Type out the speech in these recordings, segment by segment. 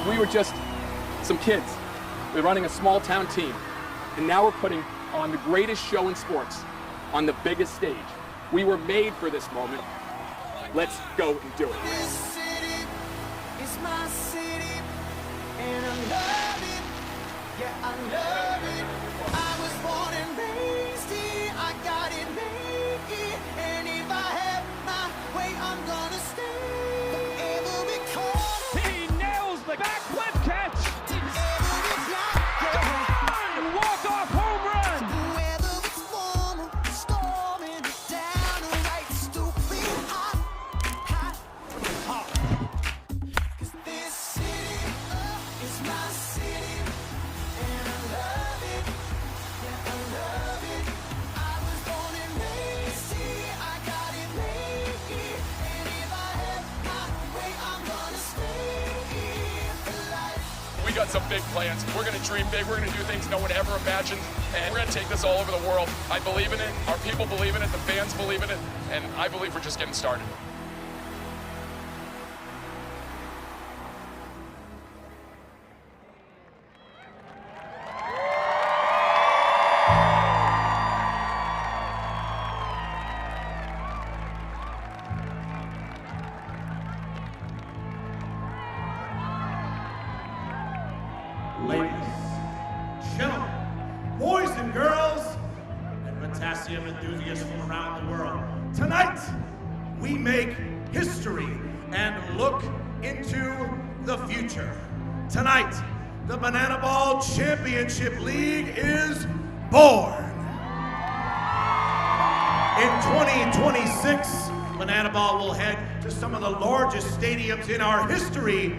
We were just some kids. We're running a small town team. And now we're putting on the greatest show in sports on the biggest stage. We were made for this moment. Let's go and do it. This city is my city, and I love it. Yeah, I love it. I was born and raised here. I got it made here. And if I have my way, I'm gonna stay. Every corner. He nails the back flip catch. Every block, yeah. Walk-off home run. Whether it's warm or storming, downright stupid hot, hot, hot. 'Cause this city is my city, and I love it. Yeah, I love it. I was born and raised here. I got it made here. And if I have my way, I'm gonna stay here for life. We got some big plans. We're going to dream big. We're going to do things no one ever imagined. And we're going to take this all over the world. I believe in it. Our people believe in it. The fans believe in it. And I believe we're just getting started. Ladies, gentlemen, boys and girls, and potassium enthusiasts from around the world. Tonight, we make history and look into the future. Tonight, the Banana Ball Championship League is born. In 2026, Banana Ball will head to some of the largest stadiums in our history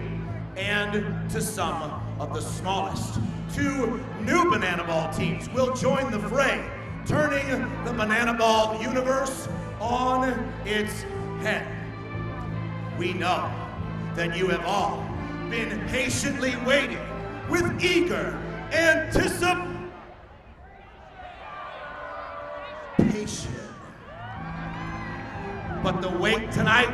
and to some of the smallest. 2 new Banana Ball teams will join the fray, turning the Banana Ball universe on its head. We know that you have all been patiently waiting with eager anticipation. But the wait tonight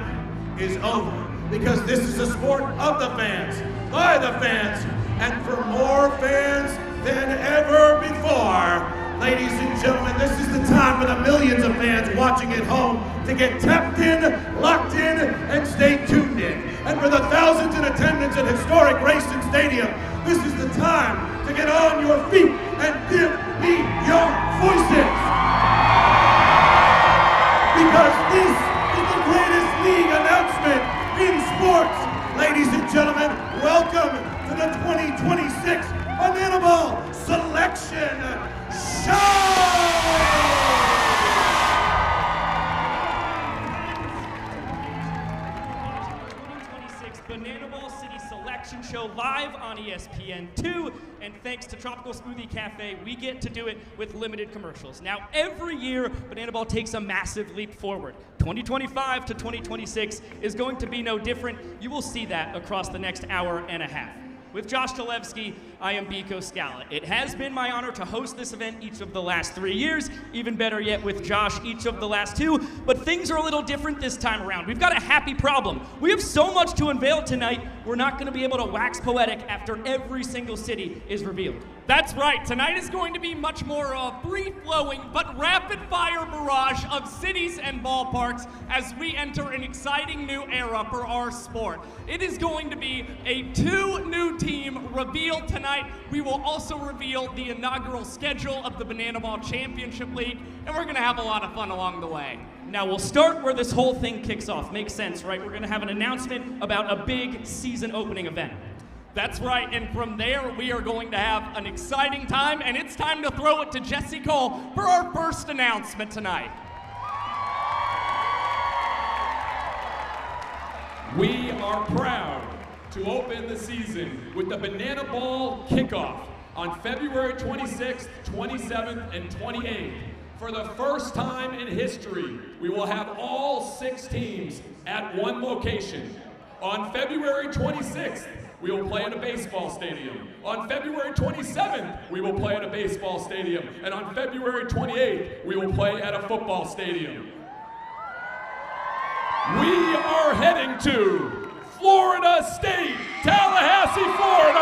is over, because this is a sport of the fans, by the fans, and for more fans than ever before. Ladies and gentlemen, this is the time for the millions of fans watching at home to get tapped in, locked in, and stay tuned in. And for the thousands in attendance at historic Grayson Stadium, this is the time to get on your feet and give me your voices. Because this is the greatest league announcement in sports. Ladies and gentlemen, welcome to the 2026 Banana Ball Selection Show! Banana Ball City Selection Show live on ESPN2, and thanks to Tropical Smoothie Cafe, we get to do it with limited commercials. Now, every year, Banana Ball takes a massive leap forward. 2025 to 2026 is going to be no different. You will see that across the next hour and a half. With Josh Talevsky, I am Biko Scala. It has been my honor to host this event each of the last 3 years, even better yet with Josh each of the last 2, but things are a little different this time around. We've got a happy problem. We have so much to unveil tonight, we're not gonna be able to wax poetic after every single city is revealed. That's right, tonight is going to be much more free-flowing but rapid-fire barrage of cities and ballparks as we enter an exciting new era for our sport. It is going to be a 2 new team reveal tonight. We will also reveal the inaugural schedule of the Banana Ball Championship League, and we're gonna have a lot of fun along the way. Now we'll start where this whole thing kicks off. Makes sense, right? We're gonna have an announcement about a big season opening event. That's right, and from there we are going to have an exciting time, and it's time to throw it to Jesse Cole for our first announcement tonight. We are proud to open the season with the Banana Ball Kickoff on February 26th, 27th, and 28th. For the first time in history, we will have all 6 teams at one location. On February 26th, we will play in a baseball stadium. On February 27th, we will play in a baseball stadium. And on February 28th, we will play at a football stadium. We are heading to Florida State, Tallahassee, Florida.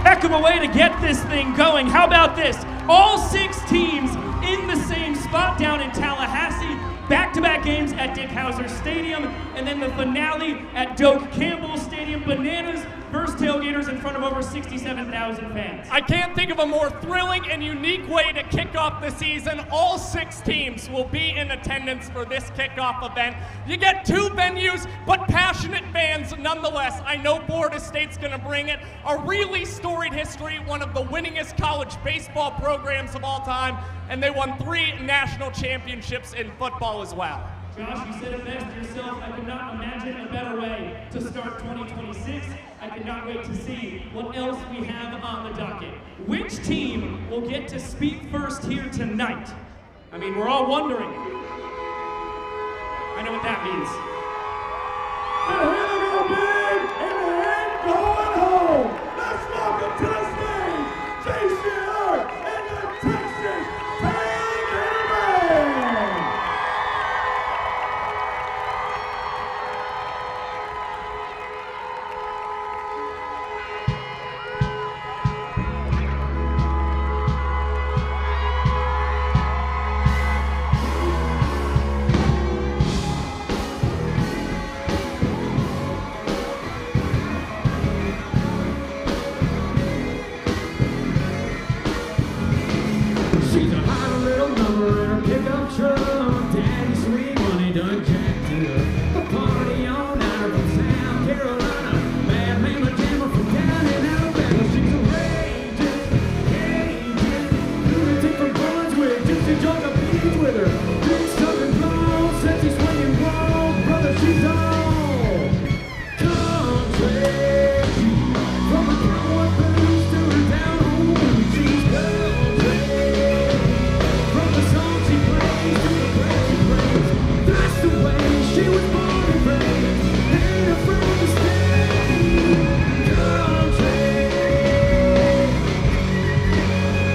Heck of a way to get this thing going. How about this? All 6 teams in the same spot down in Tallahassee. Back-to-back games at Dick Howser Stadium, and then the finale at Doak Campbell Stadium. Bananas versus Tailgaters in front of over 67,000 fans. I can't think of a more thrilling and unique way to kick off the season. All 6 teams will be in attendance for this kickoff event. You get 2 venues, but passionate fans nonetheless. I know Florida State's going to bring it. A really storied history, one of the winningest college baseball programs of all time, and they won 3 national championships in football as well. Josh, you said it best yourself. I could not imagine a better way to start 2026. I cannot wait to see what else we have on the docket. Which team will get to speak first here tonight? I mean, we're all wondering. I know what that means. And here they go big, and they ain't going home. Let's welcome to the stage, JCR and the Texas Tailgater Band. She's a hot little number in her pickup truck. Daddy sweet money done jacked it up. A party all night from South Carolina. Bad mama jammer from down in Alabama. She's a raging, lunatic from Brunswick. Gypsy Georgia beats with her. Big southern blow, says she's swinging wrong. Brother, she's all country. From a cowboy blues to her down home, she's country. From the song she plays to the prayer she prays, that's the way she was born and raised. Ain't afraid to stay country.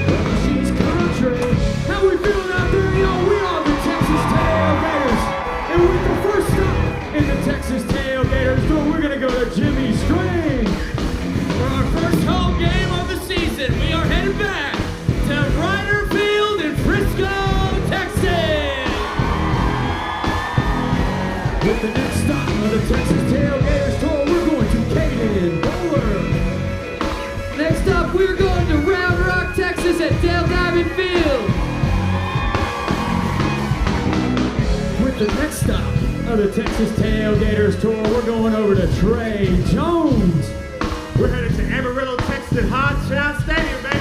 Well, she's country. How we feeling out there, y'all? We are the Texas Tailgaters, and with the first stop in the Texas Tailgaters tour, we're gonna go to Jimmy String. For our first home game of the season, we are headed back to Ryder Field in Frisco, Texas. With the next stop of the Texas Tailgaters tour, we're going to Caden Bowler. Next up, we're going to Round Rock, Texas at Dale Diamond Field. With the next stop of the Texas Tailgaters tour, we're going over to Trey Jones. We're headed to Amarillo, Texas at Hot Shot Stadium, baby.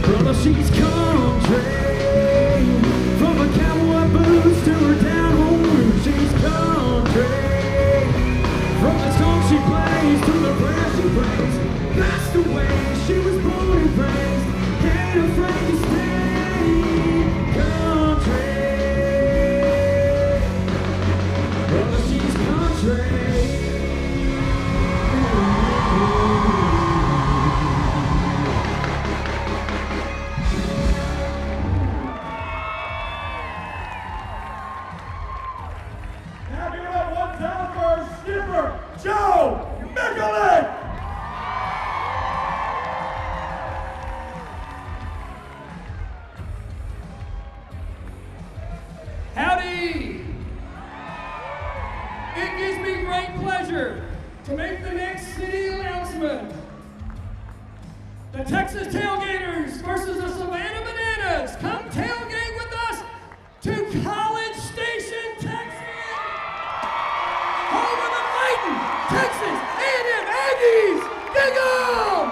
Brother, she's country. From a cowboy boots to her down home roots, she's country. From the song she plays to the prayer she prays, that's the way she was born and raised. Ain't afraid to stay country. Brother, she's country. Now give it up one time for our skipper, Joe Mickelin. Howdy! It gives me great pleasure to make the next city announcement. The Texas Tailgaters versus the Savannah Bananas. Come tailgate with us to College Station, Texas. Home of the fighting Texas A&M Aggies. Dig 'em!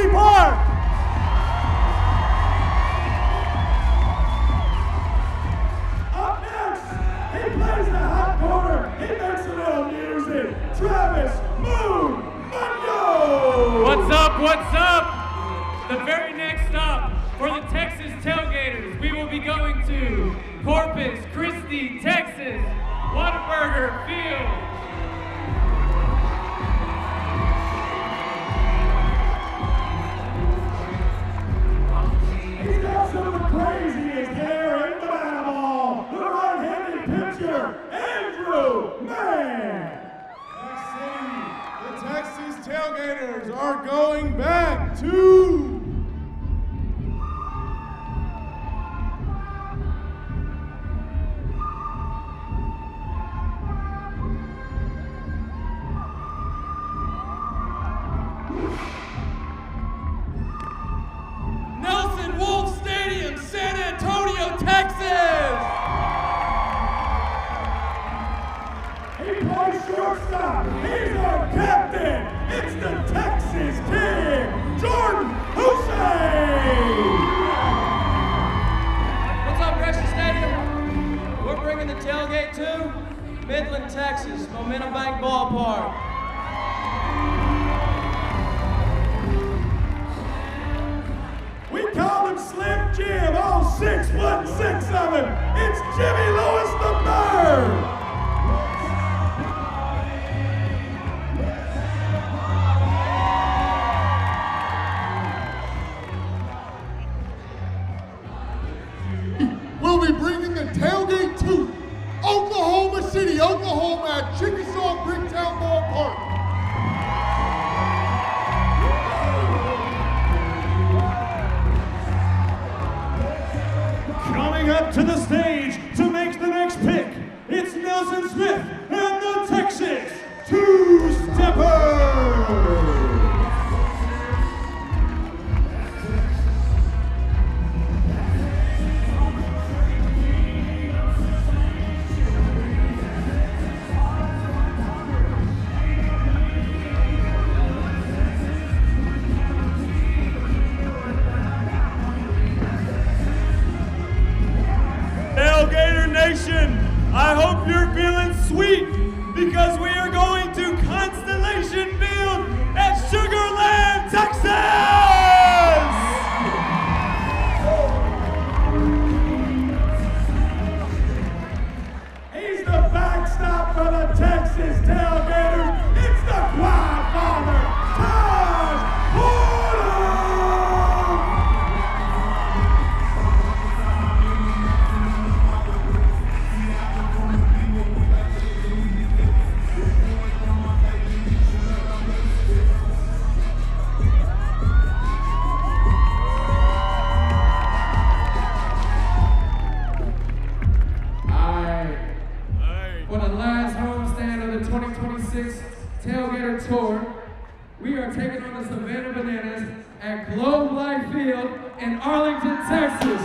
Groovy Park. Up next, he plays the hot corner. He makes a little music. Travis Moon Munyo. What's up? What's up? The very next stop for the Texas Tailgaters, we will be going to Corpus Christi, Texas, Whataburger Field. He's got some of the craziest hair in the ball. The right-handed pitcher, Andrew Mann. The Texas Tailgaters are going back to Nelson Wolf Stadium, San Antonio, Texas. He plays shortstop. He's our captain. It's the Texas Kid, Jordan Hussein. What's up, Gresham Stadium? We're bringing the tailgate to Midland, Texas, Momentum Bank Ballpark. We call him Slim Jim, all 6'6" of him. It's Jimmy Lewis the Bird. we'll be bringing the tailgate to Oklahoma City, Oklahoma at Chickasaw Bricktown Ballpark. Coming up to the stage to make the next pick, it's Nelson Smith and the Texas Two-Steppers. Tailgater Nation, I hope you're feeling sweet because we are going to Constellation Field at Sugar Land, Texas! He's the backstop for the Texas Tailgaters. It's the Quad Father, Taj Porter! For the last homestand of the 2026 Tailgater Tour, we are taking on the Savannah Bananas at Globe Life Field in Arlington, Texas.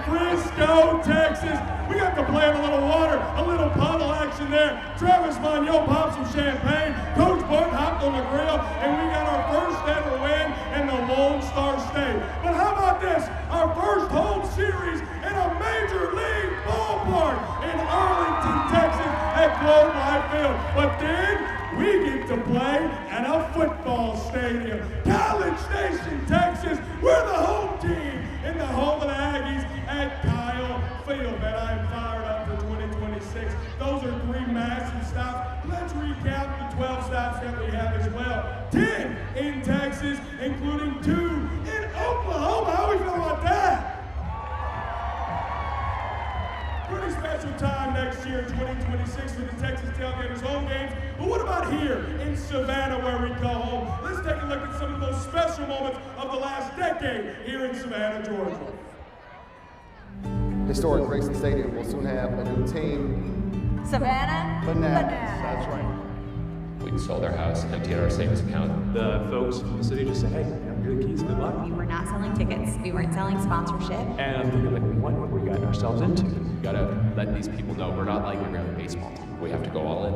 Frisco, Texas. We got to play in a little water, a little puddle action there. Travis Monyo popped some champagne. Coach Bart hopped on the grill, and we got our first ever win in the Lone Star State. But how about this? Our first home series in a major league ballpark in Arlington, Texas at Globe Life Field. But then we get to play at a football stadium. College Station, Texas, we're the home team in the home of the Aggies at Kyle Field. Man, I am fired up for 2026. Those are 3 massive stops. Let's recap the 12 stops that we have as well. 10 in Texas, including 2 in Oklahoma. How we feel about that? Pretty special time next year, 2026, for the Texas Tailgaters home games. But what about here in Savannah, where we call home? Let's take a look at some of those special moments of the last decade here in Savannah, Georgia. Historic Grayson Stadium will soon have a new team. Savannah Bananas. That's right. We sold our house, emptied our savings account. The folks from the city just said, hey, here are the keys, good luck. We were not selling tickets. We weren't selling sponsorship. And I'm thinking, like, what have we gotten ourselves into? We gotta let these people know we're not like a regular baseball team. We have to go all in.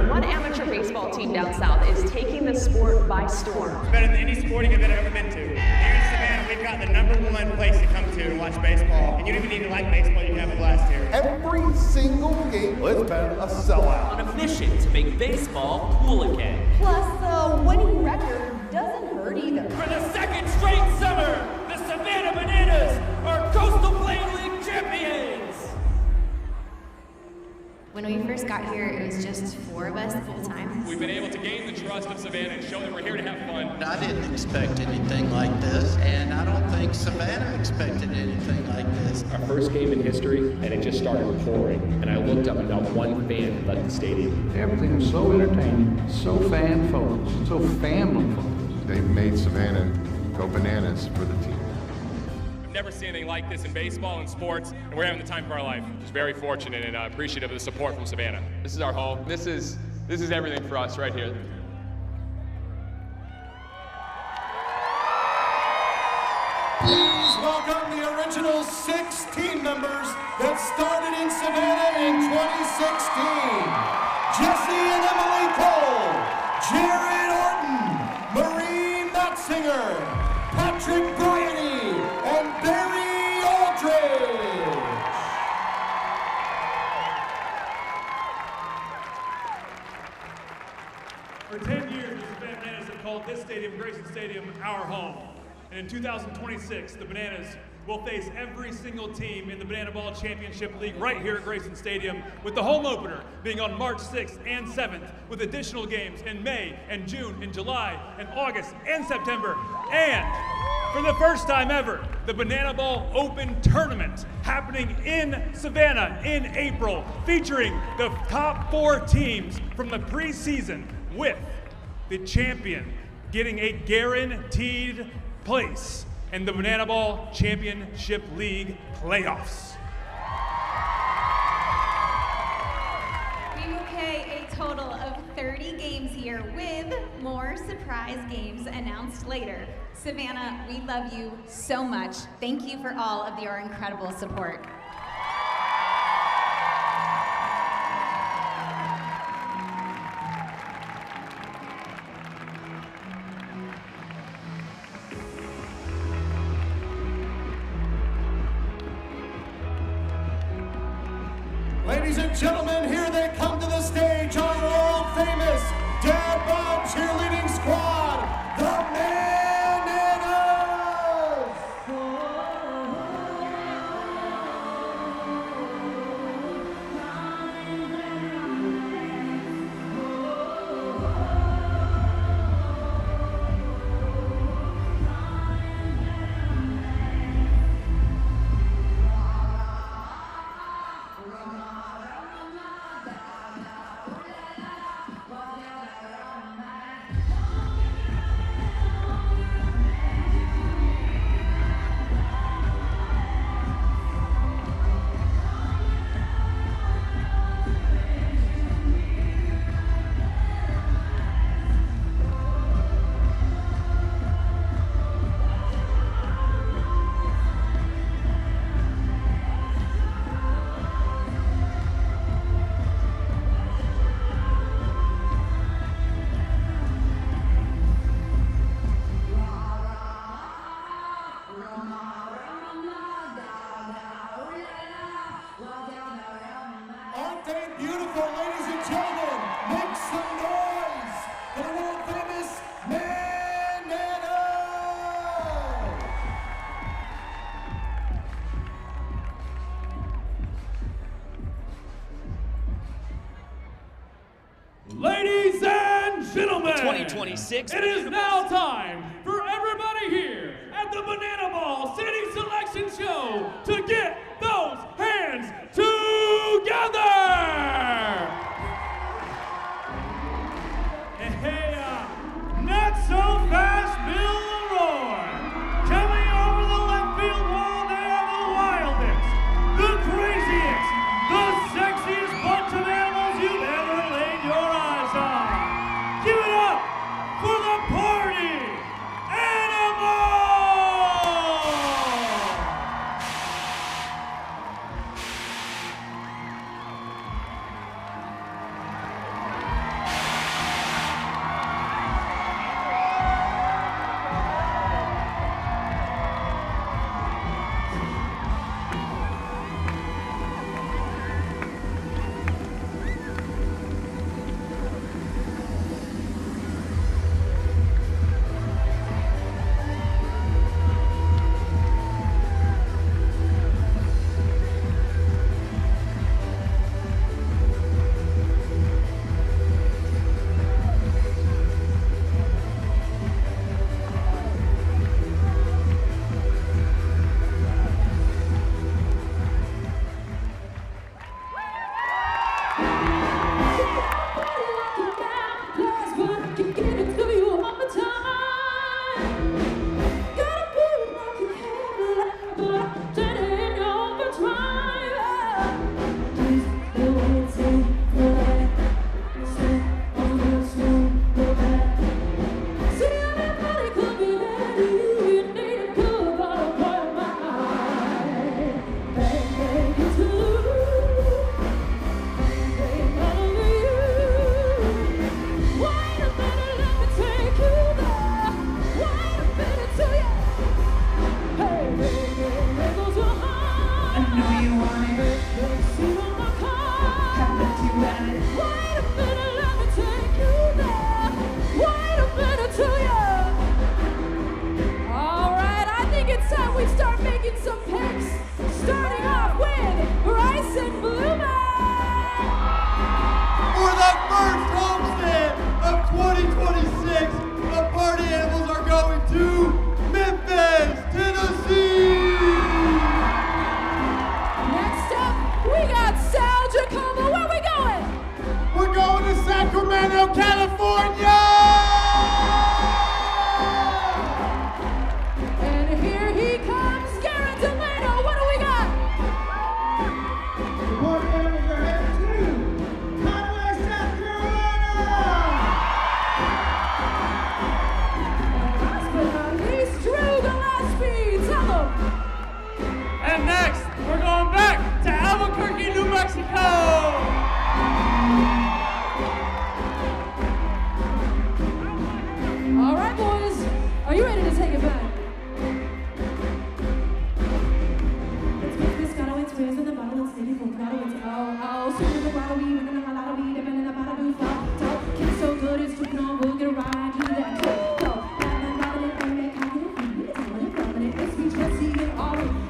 One amateur baseball team down south is taking the sport by storm. It's better than any sporting event I've ever been to. Here in Savannah, we've got the #1 place to come to and watch baseball. And you don't even need to like baseball, you can have a blast here. Every single game has been a sellout. On a mission to make baseball cool again. Plus, the winning record doesn't hurt either. For the 2nd straight summer, the Savannah Bananas are Coastal Plain League champions! When we first got here, it was just 4 of us the whole time. We've been able to gain the trust of Savannah and show that we're here to have fun. I didn't expect anything like this, and I don't think Savannah expected anything like this. Our first game in history, and it just started pouring. And I looked up and not one fan left the stadium. Everything was so entertaining, so fan-focused, so family-focused. They've made Savannah go bananas for the team. Never seen anything like this in baseball and sports, and we're having the time of our life. Just very fortunate and appreciative of the support from Savannah. This is our home. This is everything for us right here. Please welcome the original 6 team members that started in Savannah in 2016. Jesse and Emily Cole, Jared Orton, Marie Metzinger, Patrick Bryany, and Barry Aldridge. For 10 years, the Savannah Bananas have called this stadium, Grayson Stadium, our home. And in 2026, the Bananas will face every single team in the Banana Ball Championship League right here at Grayson Stadium, with the home opener being on March 6th and 7th, with additional games in May and June and July and August and September. And for the first time ever, the Banana Ball Open Tournament happening in Savannah in April, featuring the top 4 teams from the preseason, with the champion getting a guaranteed place in the Banana Ball Championship League playoffs. We will play a total of 30 games here, with more surprise games announced later. Savannah, we love you so much. Thank you for all of your incredible support. Ladies and gentlemen, here they come to the stage, our world famous Dad Bod cheerleading squad, the Bananas! 2026. It is now time for everybody here at the Banana Ball City Selection Show to get those hands together! Hey, not so fast, Bill Leroy. Coming over the left field wall, they are the wildest, the craziest, the sexiest bunch of animals you've ever laid your eyes on. Give it up for the party animals!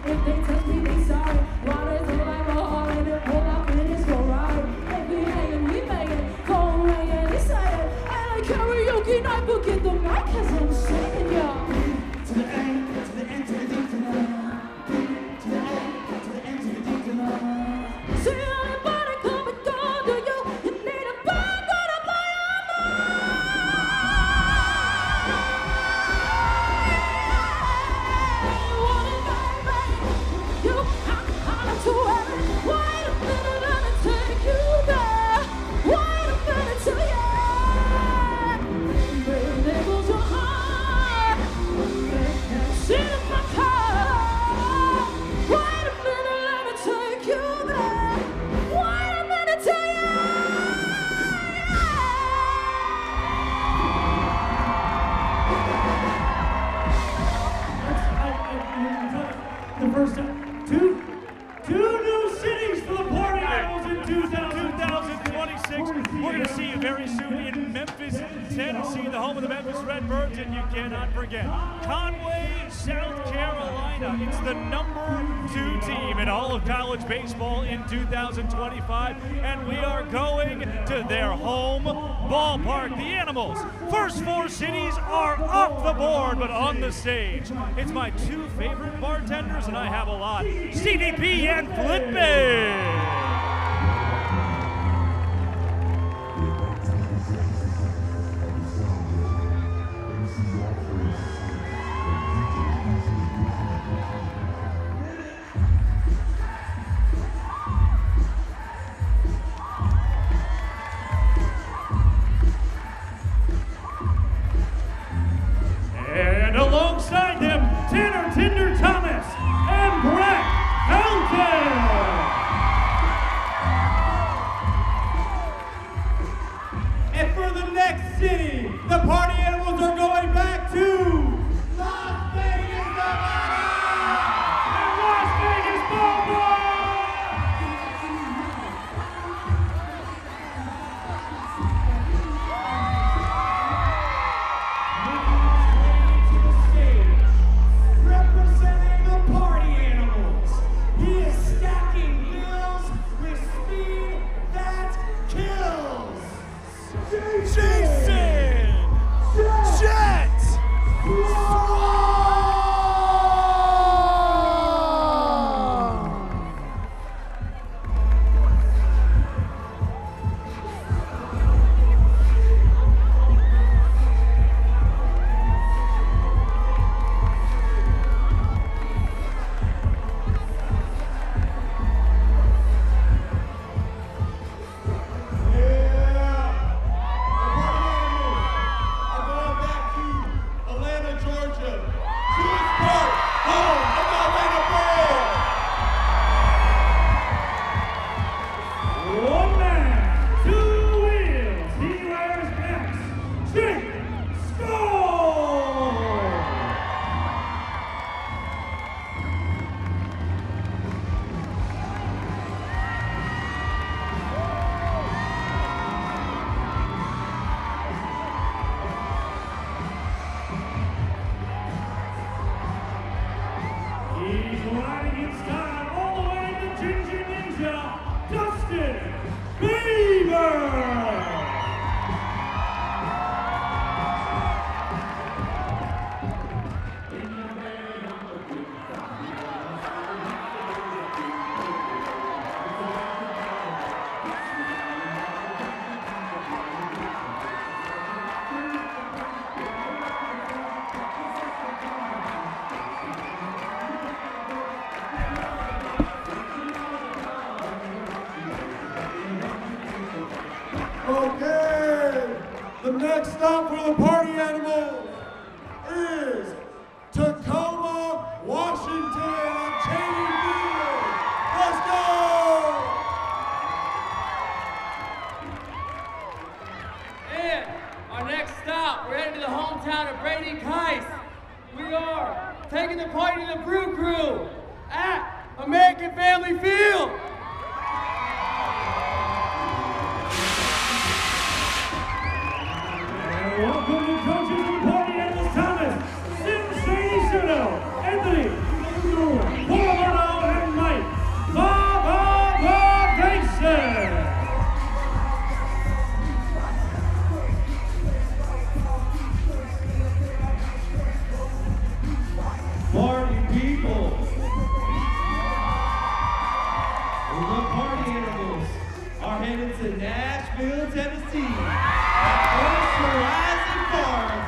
If they touch me, they sorry. Water's all I roll, all in it, hold up in his Washington you cannot forget. Conway, South Carolina. It's the #2 team in all of college baseball in 2025, and we are going to their home ballpark. The Animals, first 4 cities are off the board, but on the stage. It's my 2 favorite bartenders, and I have a lot. CDP and Flippy. And alongside them, Tanner Tinder Thomas and Brett Helton. And for the next city, the Party Animals are going back to Las Vegas, Nevada! And Las Vegas Ballpark! Representing the Party Animals, he is stacking bills with speed that kills. Jason Jet Swan! One man, 2 wheels. He wears X. Jake Skull. He's riding in style all the way to Ginger Ninja, Dustin Bieber. Okay, the next stop for the Party Animals is Tacoma, Washington on Cheney Field. Let's go! And our next stop, we're heading to the hometown of Brady Kice. We are taking the party to the Brew Crew at American Family Field. Welcome to coaches of the Party Animals, Thomas, Sensational, Anthony, Portland, and Mike Bob Mason. Party people, the Party Animals are headed to Nashville, Tennessee. Horizon Farm.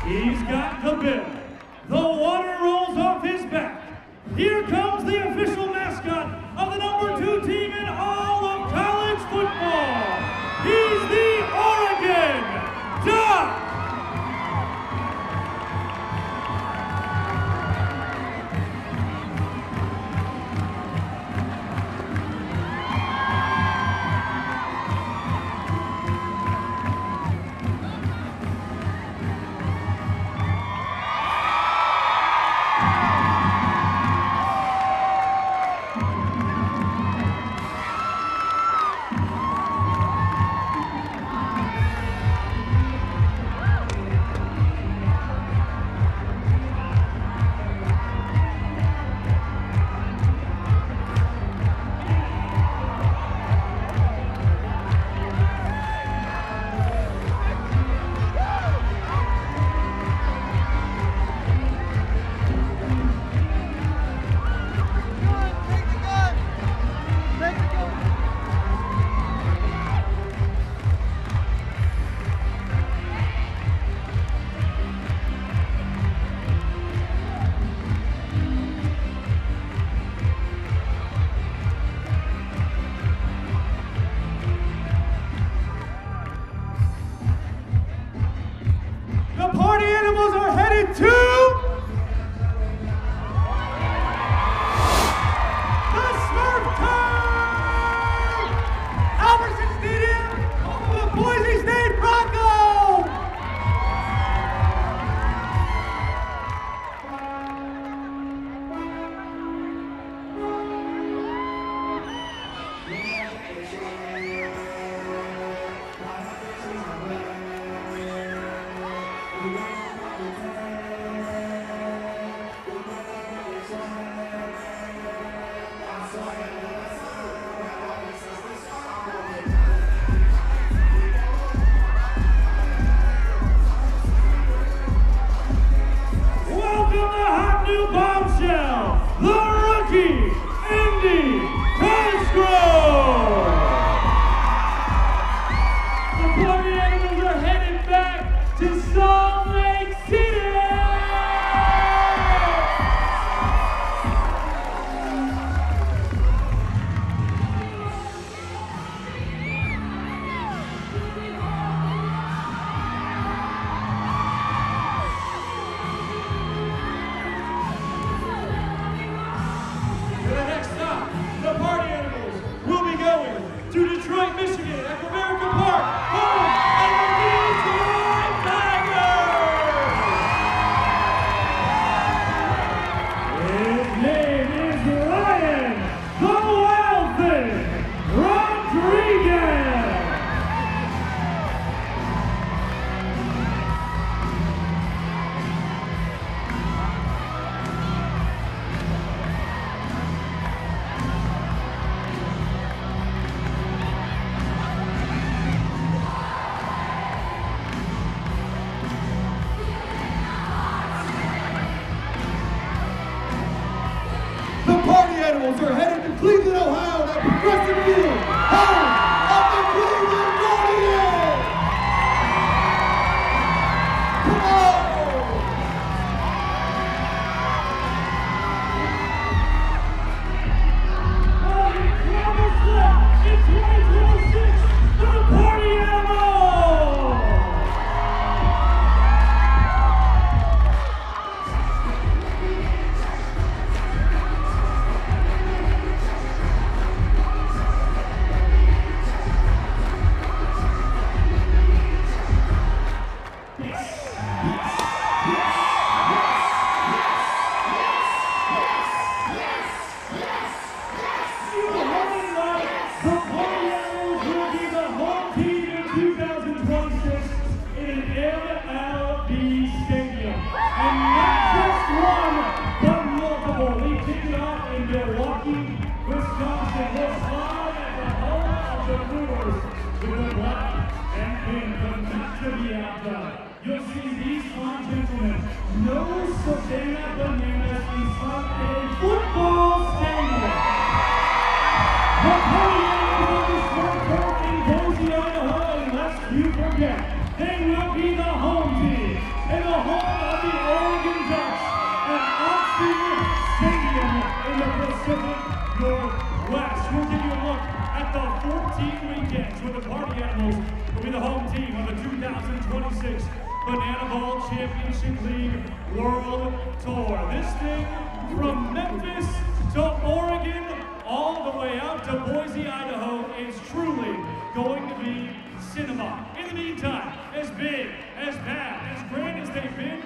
He's got the bill. The water rolls off his back. Here comes the official mascot of the #2 team in all of college football. He's the Oregon Duck. God. You'll see these fine gentlemen. No Savannah Bananas inside a football stadium. The party animals of the sport court in Boise, Idaho, and lest you forget, they will be the home team and the home of the Oregon Ducks at Oxford Stadium in the Pacific Northwest. We'll give you a look at the 14 weekends where the Party Animals will be the home team of the 2026 Banana Ball Championship League World Tour. This thing from Memphis to Oregon, all the way out to Boise, Idaho, is truly going to be cinema. In the meantime, as big, as bad, as grand as they've been,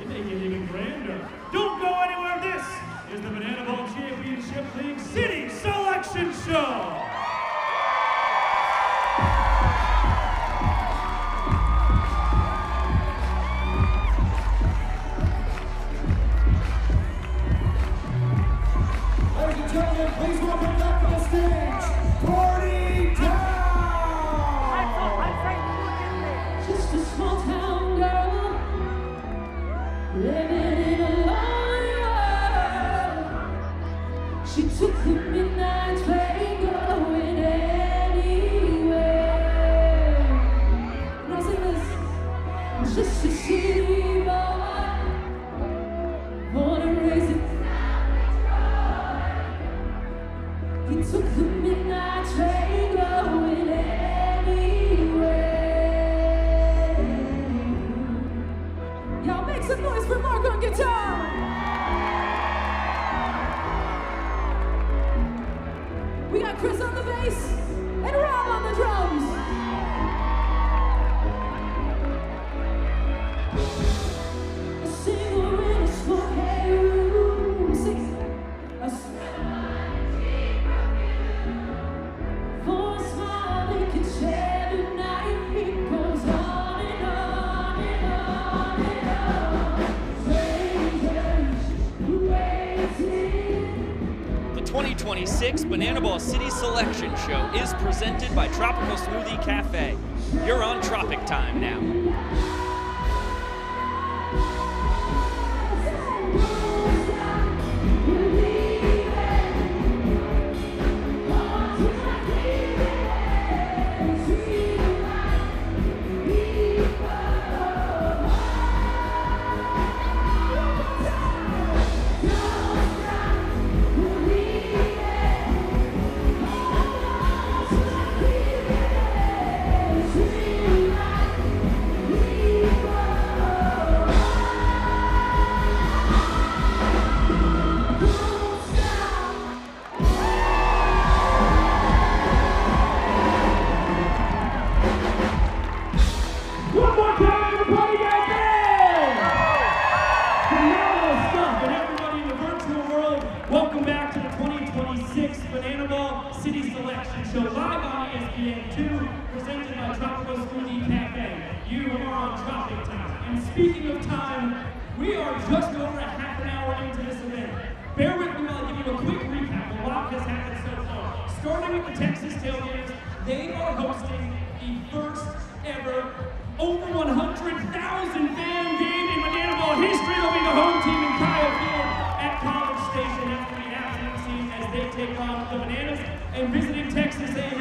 it may get even grander. Don't go anywhere. This is the Banana Ball Championship League City Selection Show. Ladies and gentlemen, please welcome back to the stage, Party Town! Just a small town girl, living in a lonely world. She took the midnight train going anywhere. Now sing this. Just a city boy, born and raised in Detroit. He took the midnight train going anywhere. Y'all make some noise for Mark on guitar. We got Chris on the bass and Rob on the drums. A singer in a smoky room, sing a for a smile they can share tonight. It goes on and on and on and on. Strangers waiting. The 2026 Banana Ball City Selection Show is presented by Tropical Smoothie Cafe. You're on Tropic Time now. One more time, everybody out there! Phenomenal stuff, and everybody in the virtual world, welcome back to the 2026 Banana Ball City Selection Show, live on ESPN2, presented by Tropical Smoothie Cafe. You are on Tropic Time. And speaking of time, we are just over a half an hour into this event. Bear with me while I give you a quick recap of what has happened so far. Starting with the Texas Tailgaters, they are hosting the first ever over 100,000 fan game in Banana Ball history. They'll be the home team in Kyle Field at College Station. That's going to be an absolute scene as they take on the Bananas. And visiting Texas A&M,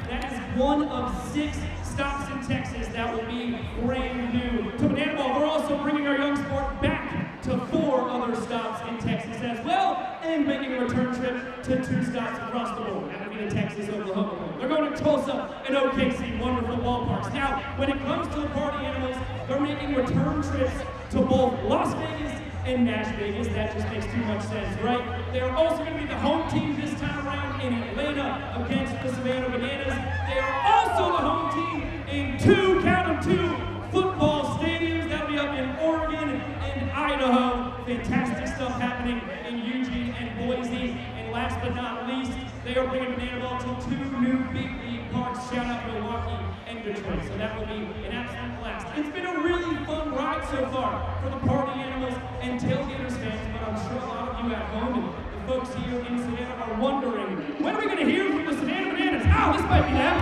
that is one of 6 stops in Texas that will be brand new to Banana Ball. We're also bringing our young sport back to 4 other stops in Texas as well, and making a return trip to 2 stops across the board. That would be the Texas, Oklahoma. They're going to Tulsa and OKC, wonderful ballparks. Now, when it comes to the Party Animals, they're making return trips to both Las Vegas and Nash Vegas. That just makes too much sense, right? They're also going to be the home team this time around in Atlanta against the Savannah Bananas. They are also the home team in 2, count them 2, football stadiums. That'll be up in Oregon and Idaho. Fantastic stuff happening in Eugene and Boise. And last but not least, they are bringing Banana Ball to 2 new big league parks. Shout out Milwaukee and Detroit. So that will be an absolute blast. It's been a really fun ride so far for the Party Animals and Tailgaters fans, but I'm sure a lot of you at home and the folks here in Savannah are wondering, when are we going to hear from the Savannah Bananas? Oh, this might be them.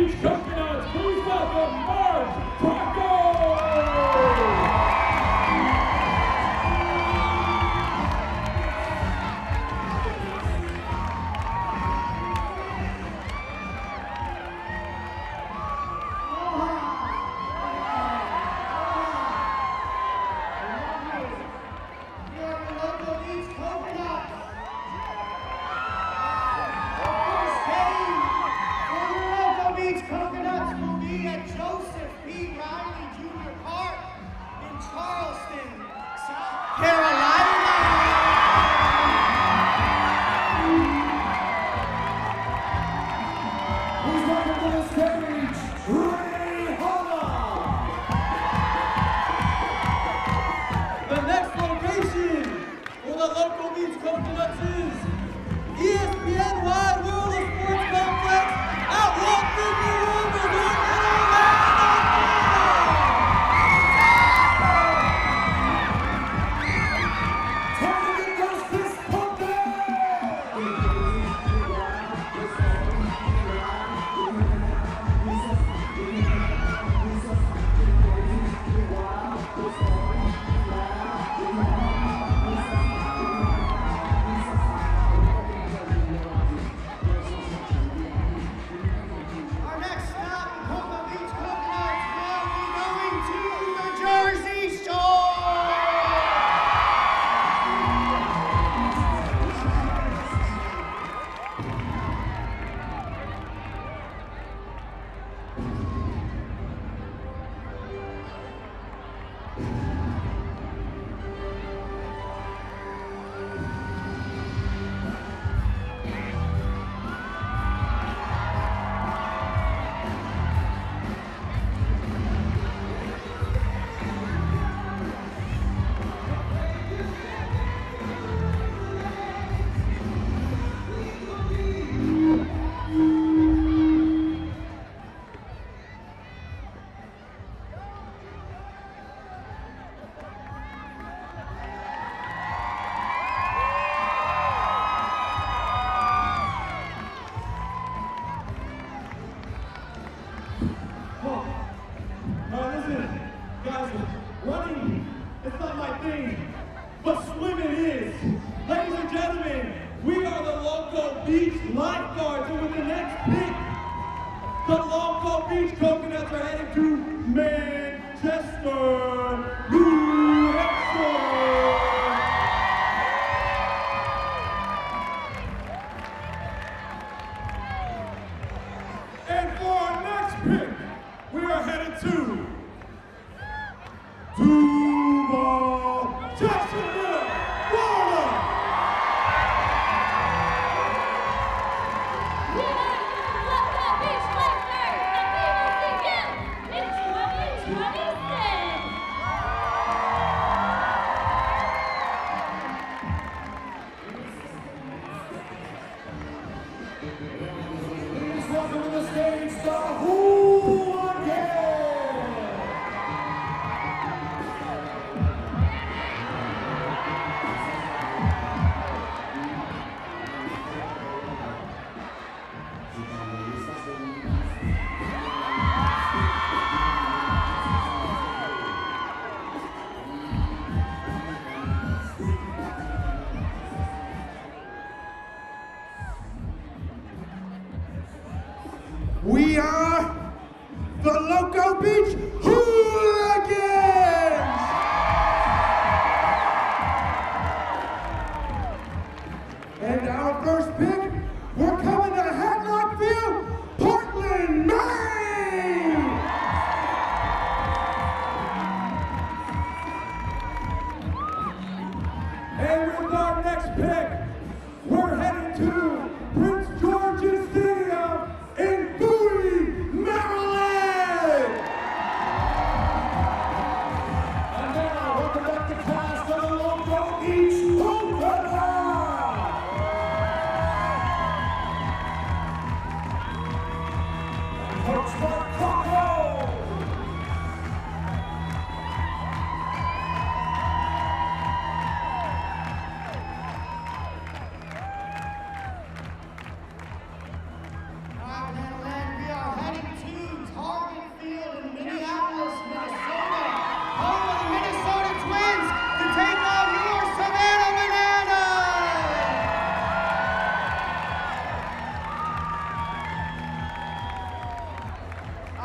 Beach Coconuts, please welcome Marge Taco! We are the Loco Beach Hooligans! And our first pick, we're coming to Hadlockville, Portland, Maine! And with our next pick, we're headed to Prince George's Stadium in Bowie, Maryland!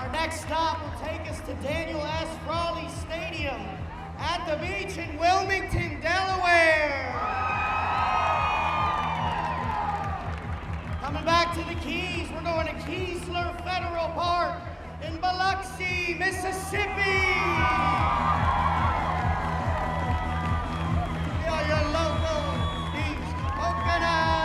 Our next stop will take us to Daniel S. Raleigh Stadium at the beach in Wilmington, Delaware. Coming back to the Keys, we're going to Keesler Federal Park in Biloxi, Mississippi. We are your local beach coconuts.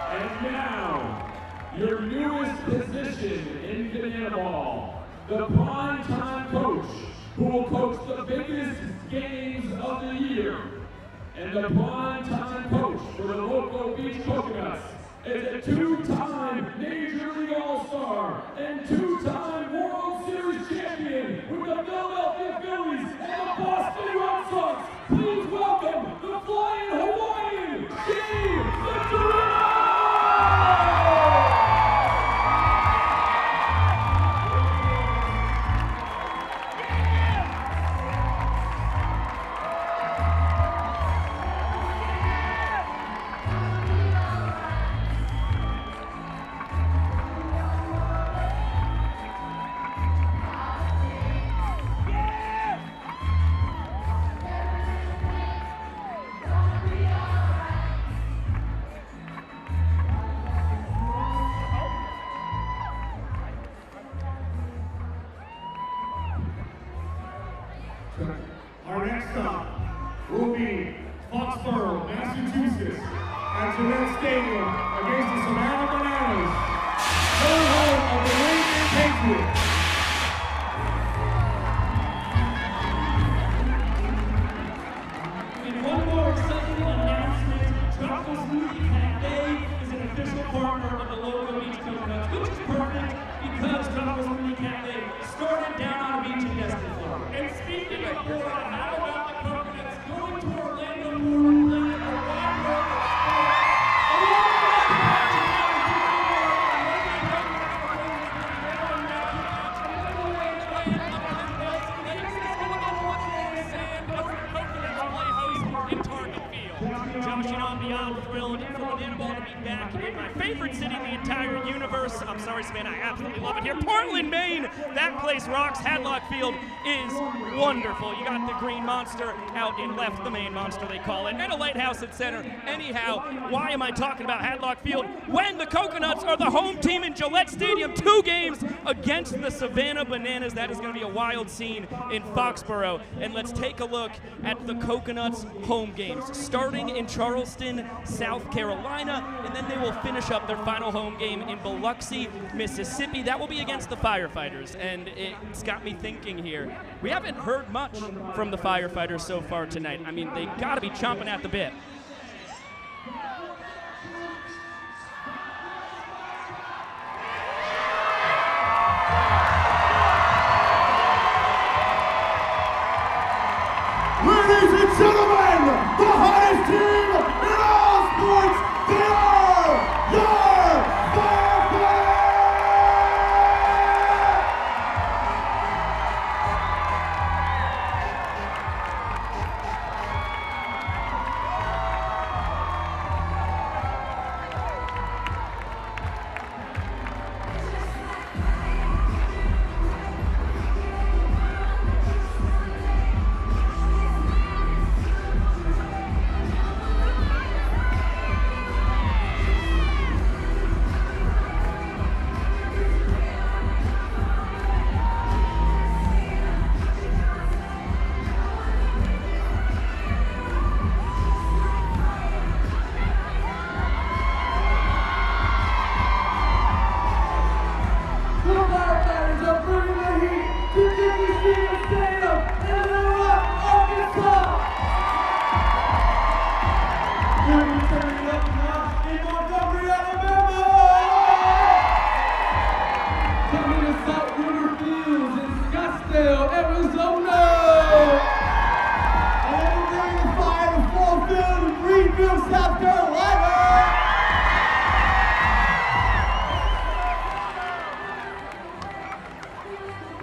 And now, your newest position in Banana Ball, the primetime coach who will coach the biggest games of the year. And the primetime coach for the local Beach Coconuts is a two-time Major League All-Star and two-time World Series champion with the Philadelphia Phillies and the Boston Red Sox. Please welcome the Flying Hawaiian, Steve Victorino! Our next stop will be Foxborough, Massachusetts, at Gillette Stadium against the Savannah Bananas, home of the New England Patriots. And one more exciting announcement, Tropical Smoothie Cafe is an official partner of the local Beach Coconuts, which is perfect because Tropical Smoothie Cafe started down on a beach in Destin, Florida. And speaking of Florida, how about the Coconuts going to Orlando, Florida, playing a wide world of Josh, you know I'm beyond thrilled for Banana Ball to be back in my favorite city in the entire universe. I'm sorry, Savannah, I absolutely love it here. Portland, Maine, that place rocks. Hadlock Field is wonderful. You got the Green Monster out in left, the main monster they call it, and a lighthouse at center. Anyhow, why am I talking about Hadlock Field when the Coconuts are the home team in Gillette Stadium? 2 games against the Savannah Bananas. That is going to be a wild scene in Foxborough. And let's take a look at the Coconuts home games, starting in Charleston, South Carolina, and then they will finish up their final home game in Biloxi, Mississippi. That will be against the Firefighters, and it's got me thinking here. We haven't heard much from the Firefighters so far tonight. I mean, they got to be chomping at the bit. Ladies and gentlemen, the hottest team in all sports, they are your Firefighters! South Carolina!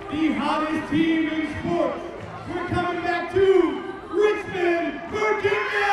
The hottest team in sports. We're coming back to Richmond, Virginia!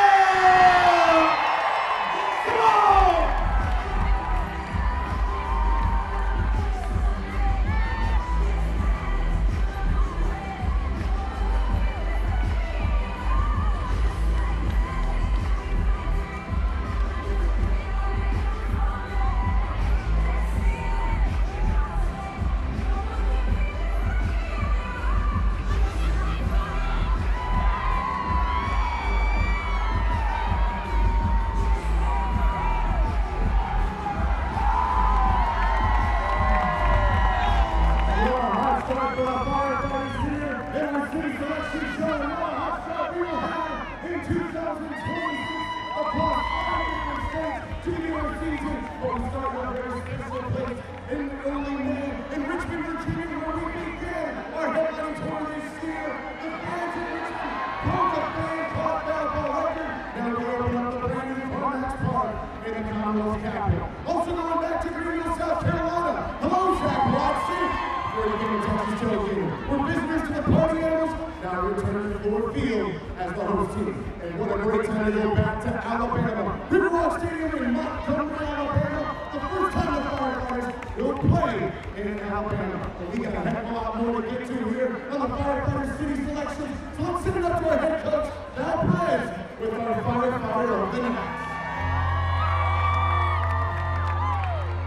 season. But we start with a very special place in early May in Richmond, Virginia, where we begin our headlining tour this year. The fans in Richmond broke a fan club basketball record. Now we open up the brand new Carmax Park in the Commonwealth capital. Also going back to Greenville, South Carolina. Hello, Zach Watson. We're going to Texas Tailgate. We're visitors to the Party Animals. Now we're returning to Ford Field as the host team. And what a great time to go back to Alabama. Riverwalk Stadium in Montgomery, Alabama. The first time the Firefighters will play in Alabama. And we got a heck of a lot more to get to here on the Firefighter City Selection. So let's send it up to our head coach, Val Perez, with our Firefighter of the Night.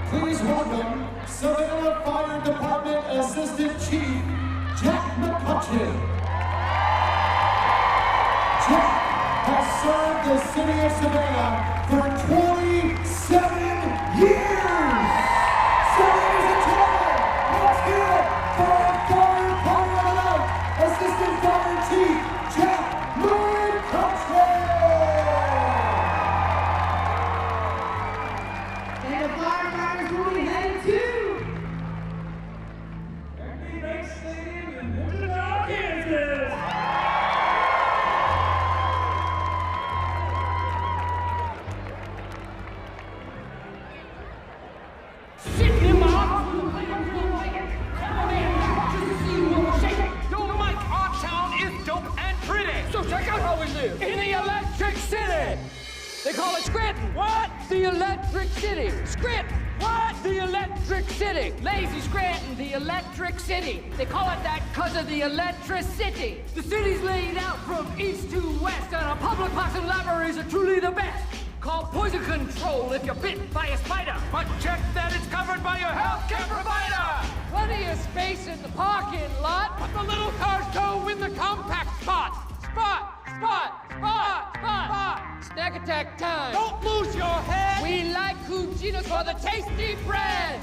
Please welcome Savannah Fire Department Assistant Chief, Jack McCutcheon. Jack has served the city of Savannah for 27 years. So ladies and gentlemen, let's hear it for our Firefighter of the Night, Assistant Fire Chief, Jack McCutcheon. And the firefighters will be headed to Stadium in Wichita, Kansas. Sit him off. Yo, Mike, our town is dope and pretty. So check out how we live in the Electric City. They call it Scranton. What? The Electric City. Scranton. What? The Electric City. Lazy Scranton, the Electric City. They call it that because of the electricity. The city's laid out from east to west, and our public parks and libraries are truly the best. Call poison control if you're bit by a spider. But check that it's covered by your healthcare provider. Plenty of space in the parking lot, but the little cars go in the compact spot. Spot, spot, spot, spot, spot. Snack attack time. Don't lose your head. We like Cucino's for the tasty bread.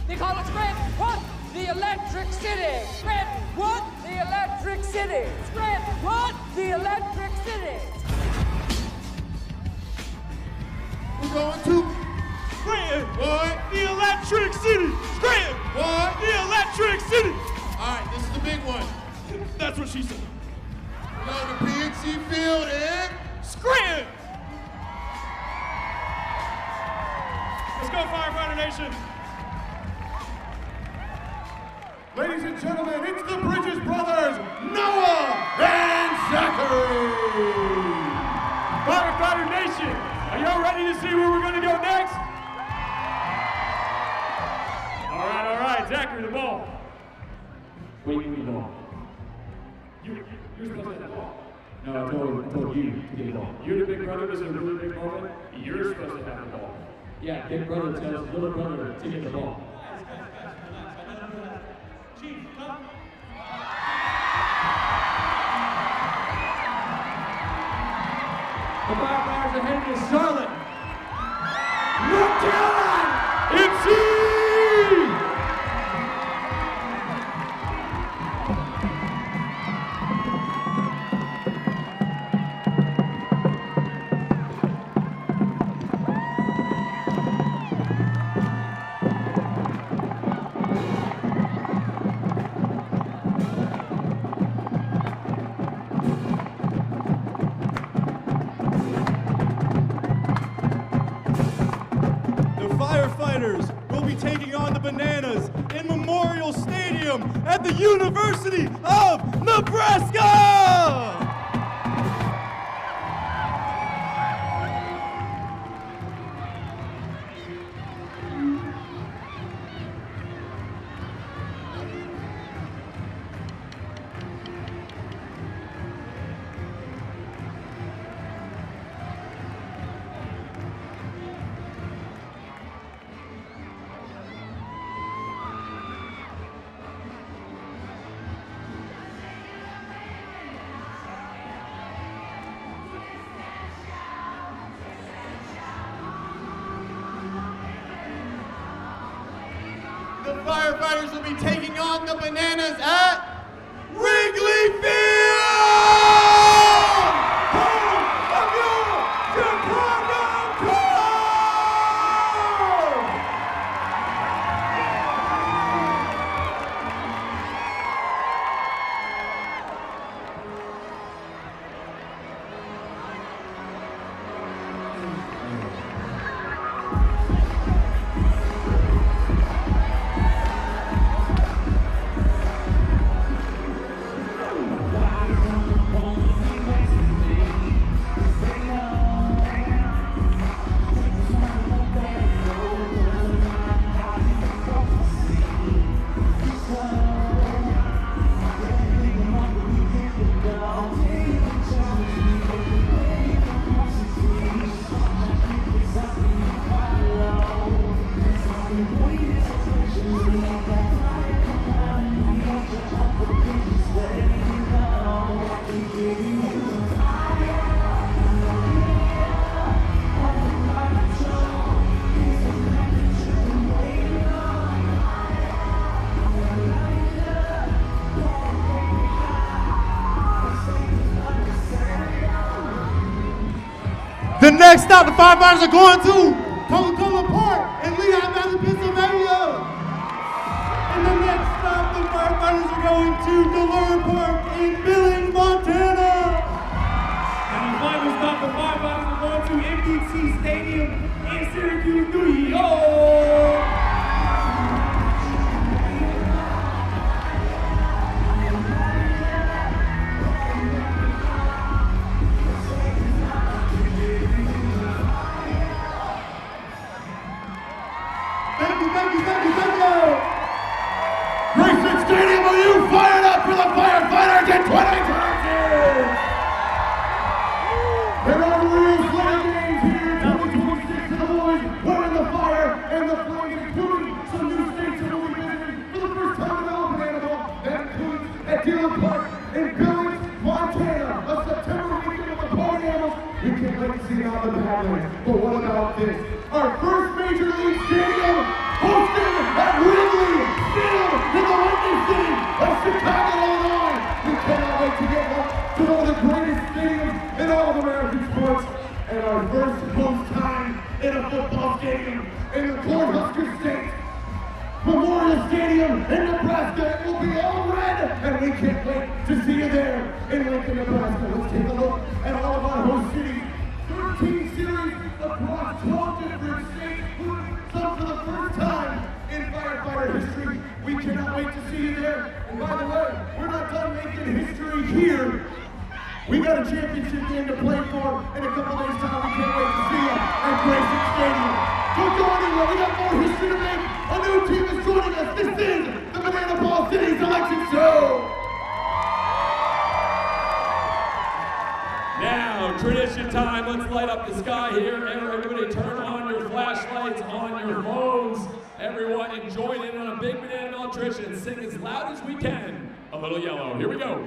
They call it Scranton. What? The Electric City. Scranton. What? The Electric City. Scranton. What? The Electric City. We're going to Scranton. What? The Electric City. Scranton. What? The Electric City. All right, this is the big one. That's what she said. We're going to PNC Field and Scranton. Let's go, Firefighter Nation. ladies and gentlemen, it's the Bridges brothers, Noah and Zachary. Firefighter Nation, are y'all ready to see where we're going to go next? All right, Zachary, the ball. Wait, give me the ball. You're supposed to have the ball. No, I told you to get the ball. You're the big brother, this is a really big moment. You're supposed to have the ball. Yeah, big brother tells little brother to get the ball. Chief, come. The Firefighters are heading to Charlotte. North Carolina! MC! Will be taking on the Bananas in Memorial Stadium at the University of Nebraska! The Firefighters will be taking on the Bananas at Wrigley Field! Home of your Chicago Cubs! stop, the firefighters are going to Coca-Cola Park in Lehigh Valley, Pennsylvania. And the next stop, the firefighters are going to Delaware Park in Billings, Montana. And the final stop, the firefighters are going to MDT Stadium in Syracuse, New York. Grayson Stadium, are you fired up for the firefighters in 2022? There are real flag games here in 2026 and the boys wearing the fire and the flames, including some new states that will be visiting for the first time in all Banana Ball. That includes at Dealer Park in Billings, Montana, a September weekend of the party animals. We can't wait to see it out in the Badlands. But what about this? Our first major league stadium hosted at Wrigley Field in the Windy City of Chicago, Illinois. We cannot wait to get to one of the greatest stadiums in all of American sports. And our first home time in a football stadium in the Cornhusker State Memorial Stadium in Nebraska. It will be all red, and we can't wait to see you there in Lincoln, Nebraska. Let's take a look at all of our host cities. 13 series across 12 different states, some for the first time in firefighter history. We cannot wait to see you there. And by the way, we're not done making history here. We got a championship game to play for in a couple days' time. We can't wait to see you at Grayson Stadium. Don't go anywhere. We got more history to make. A new team is joining us. This is the Banana Ball City Selection Show. Now, tradition time. Let's light up the sky here. Everybody turn on your flashlights on your phones. Everyone and join in on a big banana malnutrition. Sing as loud as we can. A Little Yellow. Here we go.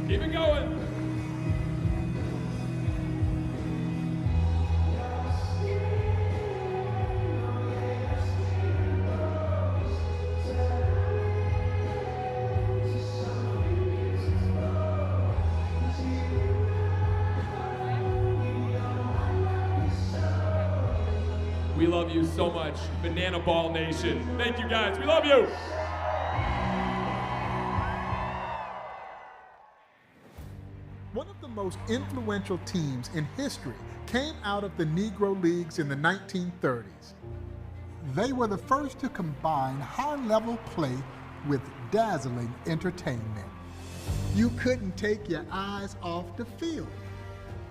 Keep it going. We love you so much, Banana Ball Nation. Thank you guys. We love you. One of the most influential teams in history came out of the Negro Leagues in the 1930s. They were the first to combine high-level play with dazzling entertainment. You couldn't take your eyes off the field.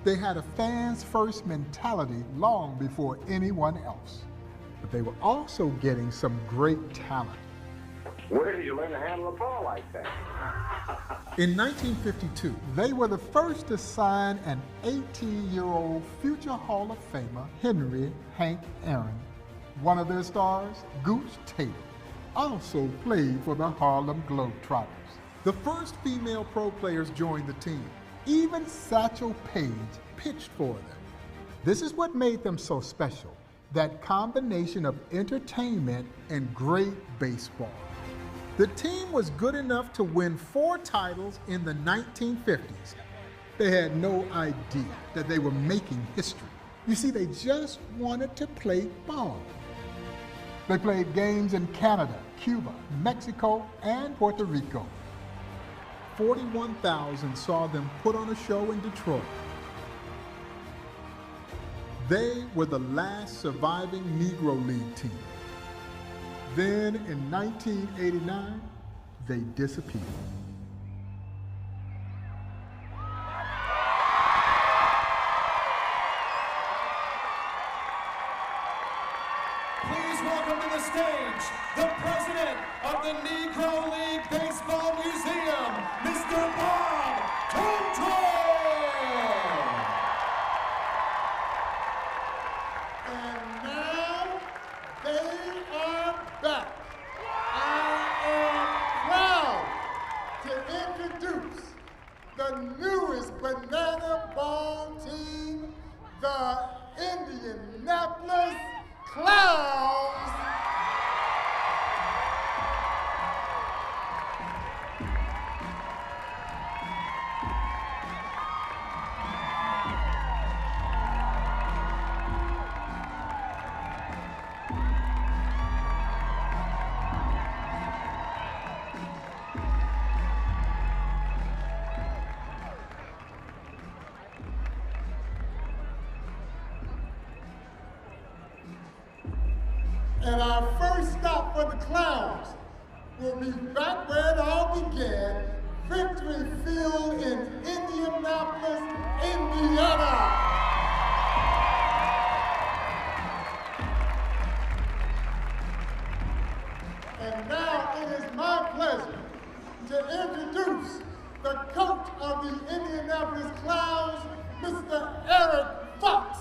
They had a fans-first mentality long before anyone else. But they were also getting some great talent. Where did you learn to handle a ball like that? In 1952, they were the first to sign an 18-year-old future Hall of Famer, Henry Hank Aaron. One of their stars, Goose Taylor, also played for the Harlem Globetrotters. The first female pro players joined the team. Even Satchel Paige pitched for them. This is what made them so special, that combination of entertainment and great baseball. The team was good enough to win 4 titles in the 1950s. They had no idea that they were making history. You see, they just wanted to play ball. They played games in Canada, Cuba, Mexico, and Puerto Rico. 41,000 saw them put on a show in Detroit. They were the last surviving Negro League team. Then in 1989, they disappeared. Please welcome to the stage the president of the Negro League Baseball Museum, Mr. Bob Tonto. And now they are back. I am proud to introduce the newest banana ball team, the Indianapolis Clowns. And our first stop for the Clowns will be back where it all began, Victory Field in Indianapolis, Indiana. And now it is my pleasure to introduce the coach of the Indianapolis Clowns, Mr. Eric Fox.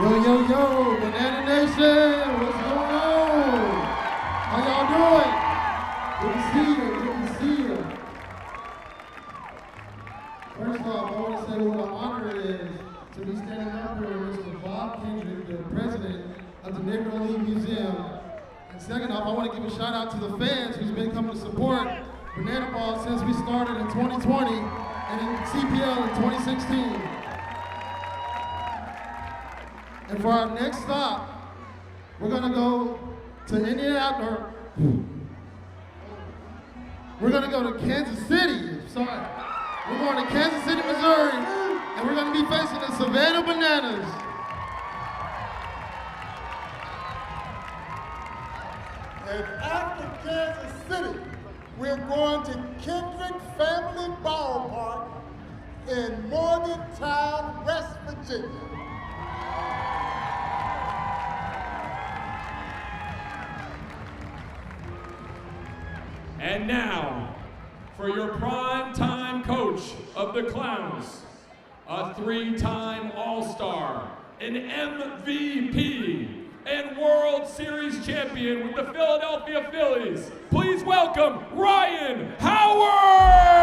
Yo, yo, yo, Banana Nation, what's going on? How y'all doing? Good to see you, good to see you. First off, I want to say what an honor it is to be standing up here with Mr. Bob Kendrick, the president of the Negro League Museum. And second off, I want to give a shout out to the fans who's been coming to support Banana Ball since we started in 2020 and in CPL in 2016. And for our next stop, we're gonna go to Indianapolis. We're gonna go to Kansas City. Sorry. We're going to Kansas City, Missouri, and we're gonna be facing the Savannah Bananas. And after Kansas City, we're going to Kendrick Family Ballpark in Morgantown, West Virginia. And now, for your prime-time coach of the Clowns, a three-time All-Star, an MVP, and World Series champion with the Philadelphia Phillies, please welcome Ryan Howard!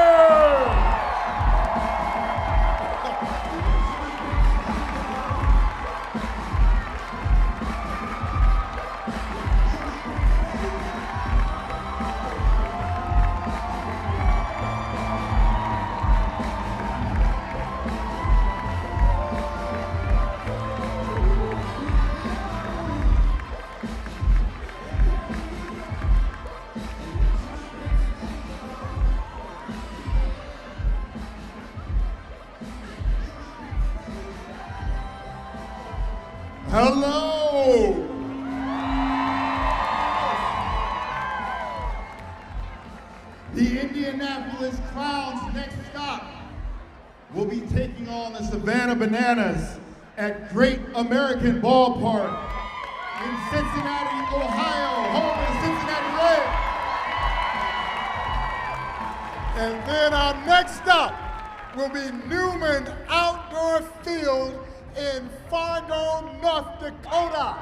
Hello! The Indianapolis Clowns' next stop will be taking on the Savannah Bananas at Great American Ballpark in Cincinnati, Ohio, home of the Cincinnati Reds. And then our next stop will be Newman Outdoor Field in Fargo, North Dakota.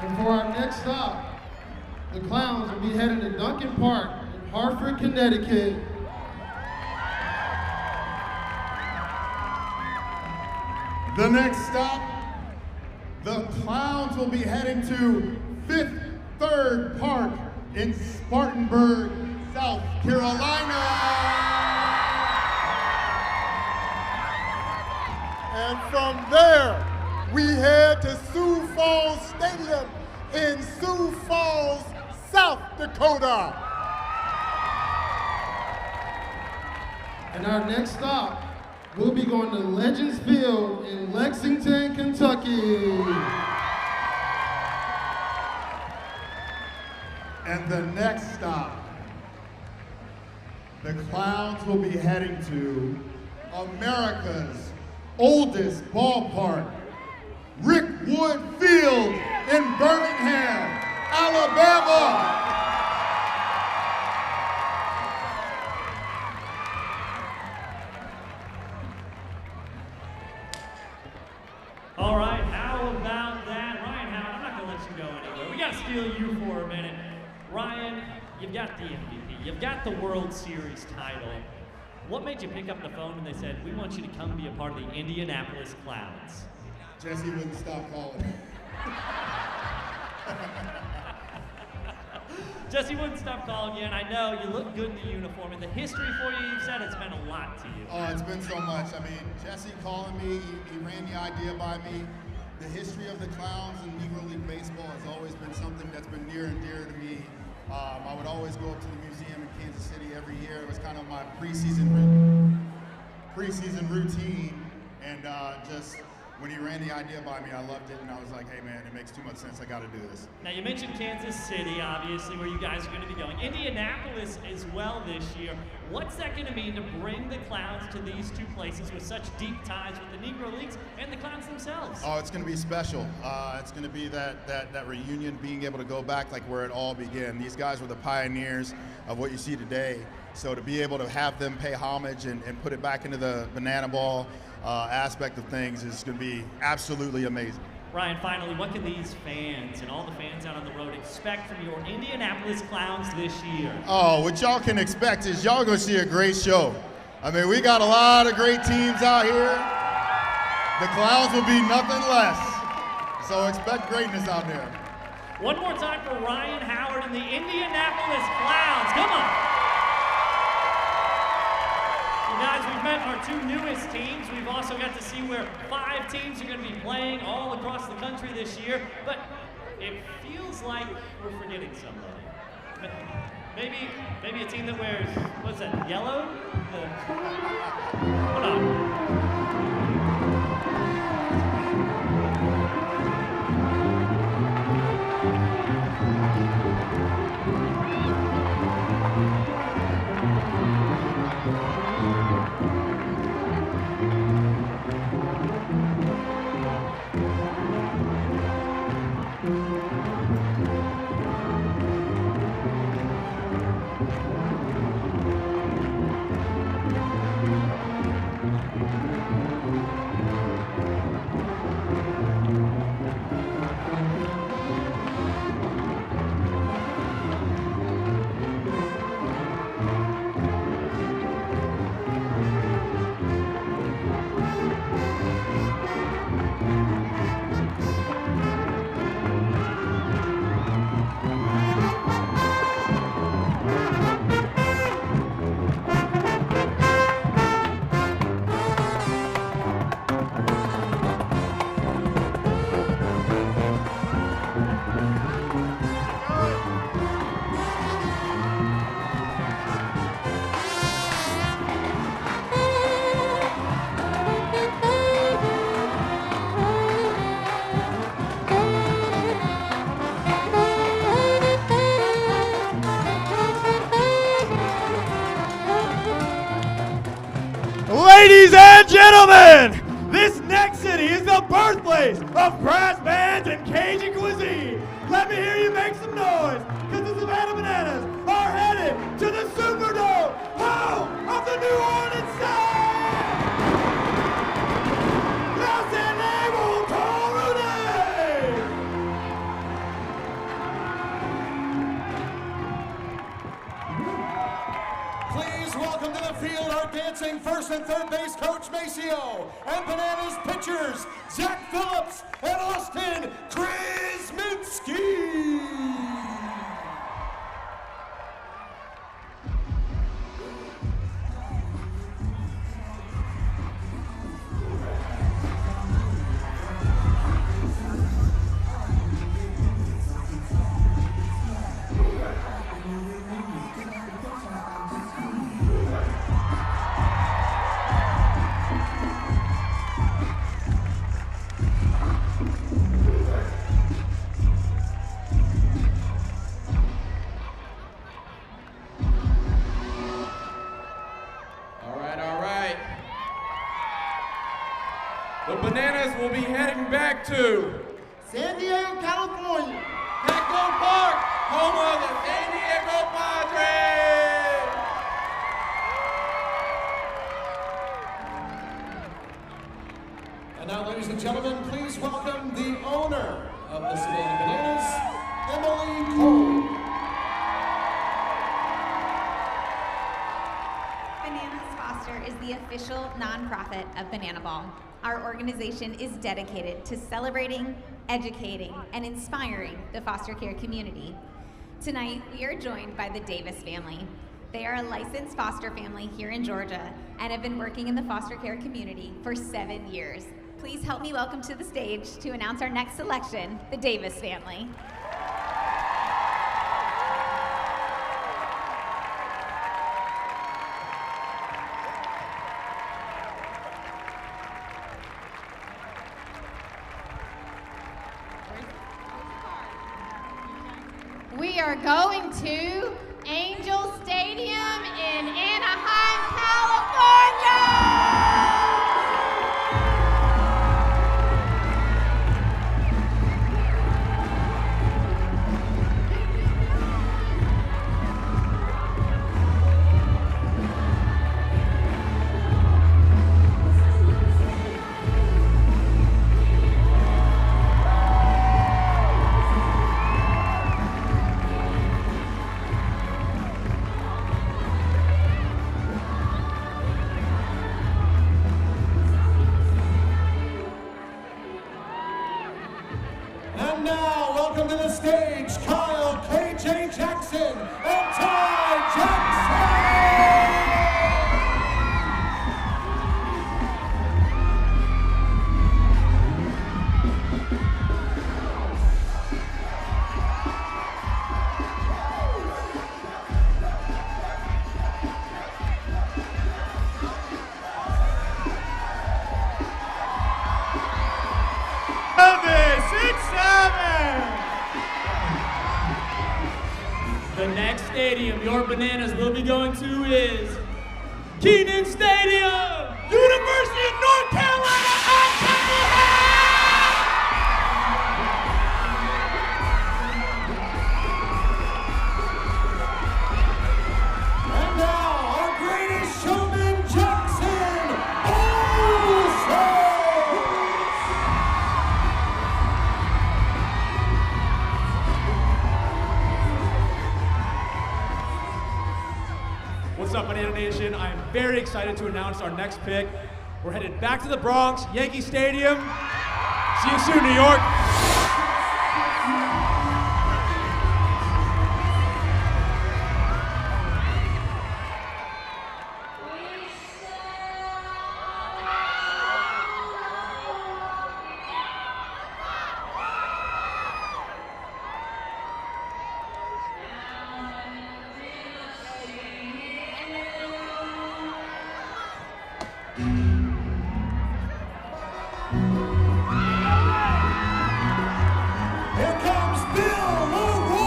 And for our next stop, the Clowns will be heading to Duncan Park in Hartford, Connecticut. The next stop, the Clowns will be heading to Fifth Third Park in Spartanburg, South Carolina. And from there, we head to Sioux Falls Stadium in Sioux Falls, South Dakota. And our next stop we'll be going to Legends Field in Lexington, Kentucky. And the next stop, the Clowns will be heading to America's oldest ballpark, Rick Wood Field in Birmingham, Alabama. All right, how about that? Ryan Howard, I'm not going to let you go anywhere. We got to steal you for a minute. Ryan, you've got the MVP. You've got the World Series title. What made you pick up the phone when they said, we want you to come be a part of the Indianapolis Clowns? Jesse wouldn't stop calling. Jesse wouldn't stop calling you, and I know you look good in the uniform. And the history for you, you've said it's meant a lot to you. Oh, it's been so much. I mean, Jesse calling me, he ran the idea by me. The history of the Clowns in Negro League Baseball has always been something that's been near and dear to me. I would always go up to the museum in Kansas City every year. It was kind of my preseason routine, and just when he ran the idea by me, I loved it, and I was like, hey man, it makes too much sense. I got to do this. Now you mentioned Kansas City, obviously, where you guys are going to be going. Indianapolis as well this year. What's that going to mean to bring the Clowns to these two places with such deep ties with the Negro Leagues and the Clowns themselves? Oh, it's going to be special. It's going to be that reunion, being able to go back like where it all began. These guys were the pioneers of what you see today. So to be able to have them pay homage and put it back into the banana ball aspect of things is going to be absolutely amazing. Ryan, finally, what can these fans and all the fans out on the road expect from your Indianapolis Clowns this year? Oh, what y'all can expect is y'all going to see a great show. I mean, we got a lot of great teams out here. The Clowns will be nothing less. So expect greatness out there. One more time for Ryan Howard and the Indianapolis Clowns. Come on. Guys, we've met our two newest teams. We've also got to see where 5 teams are going to be playing all across the country this year. But it feels like we're forgetting somebody. Maybe a team that wears, what's that, yellow? Hold on. Ladies and gentlemen, this next city is the birthplace of brass bands and Cajun cuisine. Let me hear you make some noise, because the Savannah Bananas are headed to the Superdome, home of the New Orleans Saints. Los Angeles Tornadoes. Please welcome to the field our dancing first and third base coach Maceo and Bananas pitchers Zach Phillips and Austin Krizminski. The Bananas will be heading back to San Diego, California. Petco Park, home of the San Diego Padres. And now, ladies and gentlemen, please welcome the owner of the Savannah Bananas, Emily Cole. Bananas Foster is the official nonprofit of Banana Ball. Our organization is dedicated to celebrating, educating, and inspiring the foster care community. Tonight, we are joined by the Davis family. They are a licensed foster family here in Georgia and have been working in the foster care community for 7 years. Please help me welcome to the stage to announce our next selection, the Davis family. We are going to Angel Stadium in Anaheim, California! And now, welcome to the stage, Kyle K.J. Jackson and Ty Jackson! The next stadium your Bananas will be going to is Kenan Stadium, University of North Carolina at Chapel And now, our greatest showman, Jackson Olsen! What's up, Banana Nation? I am very excited to announce our next pick. We're headed back to the Bronx, Yankee Stadium. See you soon, New York. Here comes Bill Leroy!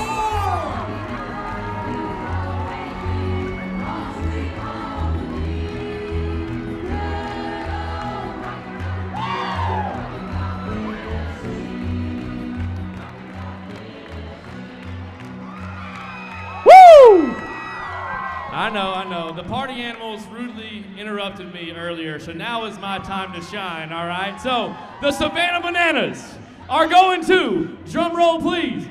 Woo! I know. The party animals rudely interrupted me earlier, so now is my time to shine, all right? So, the Savannah Bananas are going to, drum roll please,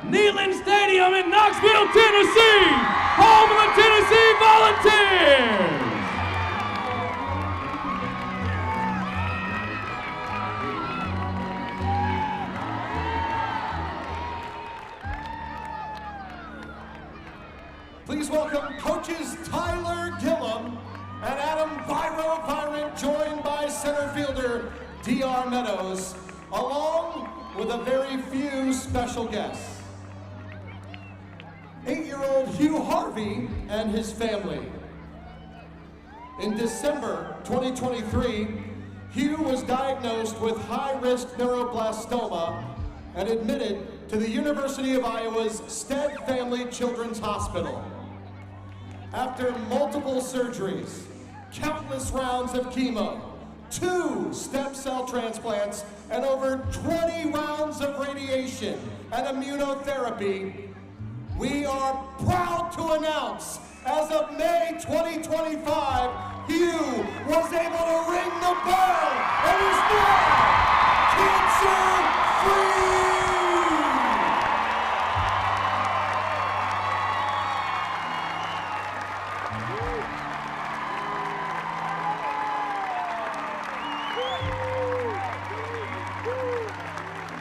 Neyland Stadium in Knoxville, Tennessee, home of the Tennessee Volunteers. Please welcome coaches Tyler Gillum and Adam Virant, joined by center fielder D.R. Meadows, along with a very few special guests. 8-year-old Hugh Harvey and his family. In December 2023, Hugh was diagnosed with high-risk neuroblastoma and admitted to the University of Iowa's Stead Family Children's Hospital. After multiple surgeries, countless rounds of chemo, 2 stem cell transplants, and over 20 rounds of radiation and immunotherapy, we are proud to announce, as of May 2025, Hugh was able to ring the bell and is now cancer-free!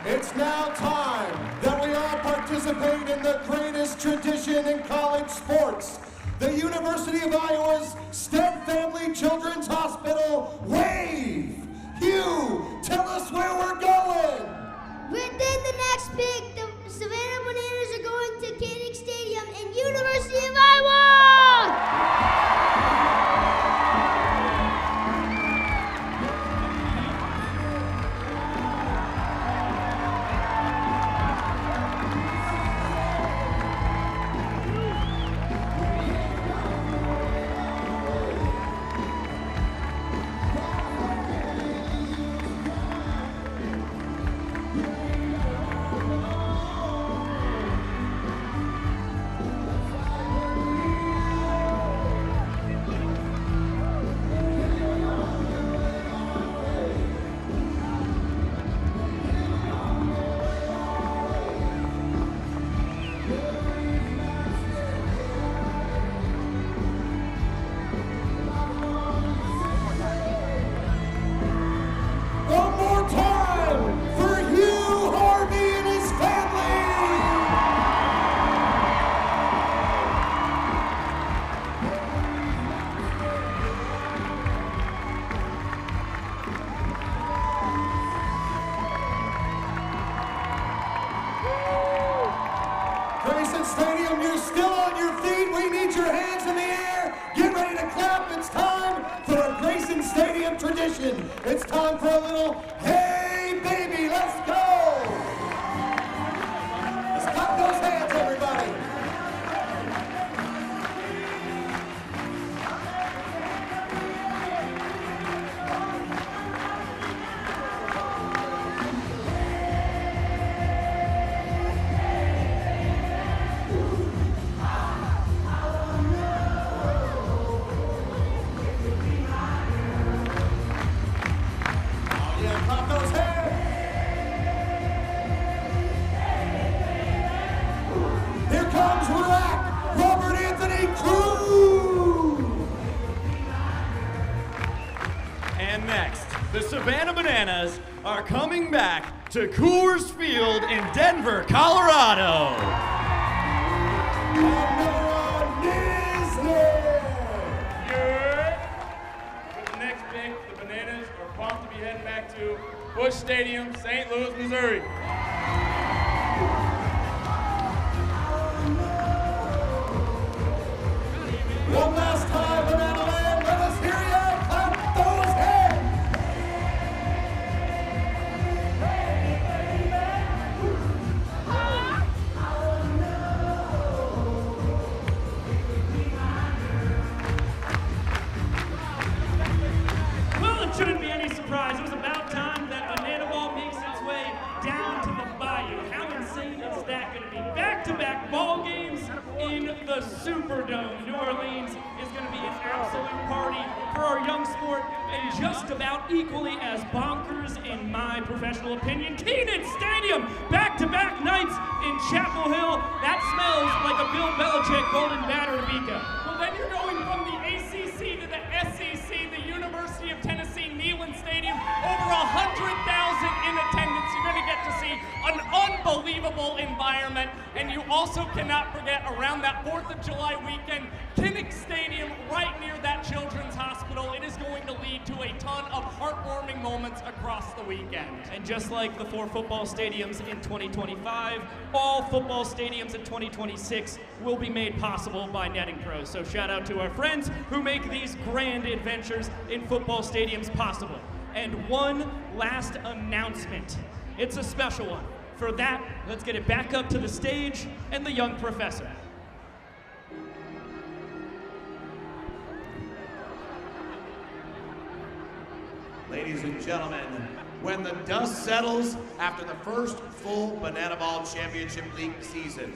It's now time that we all participate in the greatest tradition in college sports, the University of Iowa's Stead Family Children's Hospital Wave. Hugh, tell us where we're going. Within the next pick, the Savannah Bananas are going to Kinnick Stadium and University of Iowa. Stadium, you're still on your feet. We need your hands in the air. Get ready to clap. It's time for a Grayson Stadium tradition. It's time for a little, hey baby, let's go. Let's clap those hands, everybody. And next, the Savannah Bananas are coming back to Coors Field in Denver, Colorado. For the next pick, the Bananas are pumped to be heading back to Busch Stadium, St. Louis, Missouri. One last time, Banana Land, let us hear you clap those hands. Well, it shouldn't be any surprise. It was about time that Banana Ball makes its way down to the bayou. How insane is that going to be? Back-to-back ball games in the Superdome. New Orleans is going to be an absolute party for our young sport, and just about equally as bonkers, in my professional opinion. Keenan Stadium, back-to-back nights in Chapel Hill. That smells like a Bill Belichick Golden Batter Beaker. Well, then you're going from the ACC to the SEC, the University of Tennessee Neyland Stadium, over 100,000 in attendance. You're going to get to see an unbelievable environment, and you also cannot forget, around that 4th of July weekend, Kinnick Stadium, right near that children's hospital. It is going to lead to a ton of heartwarming moments across the weekend. And just like the 4 football stadiums in 2025, all football stadiums in 2026 will be made possible by Netting Pros. So shout out to our friends who make these grand adventures in football stadiums possible. And one last announcement. It's a special one. For that, let's get it back up to the stage and the young professor. Ladies and gentlemen, when the dust settles after the first full Banana Ball Championship League season,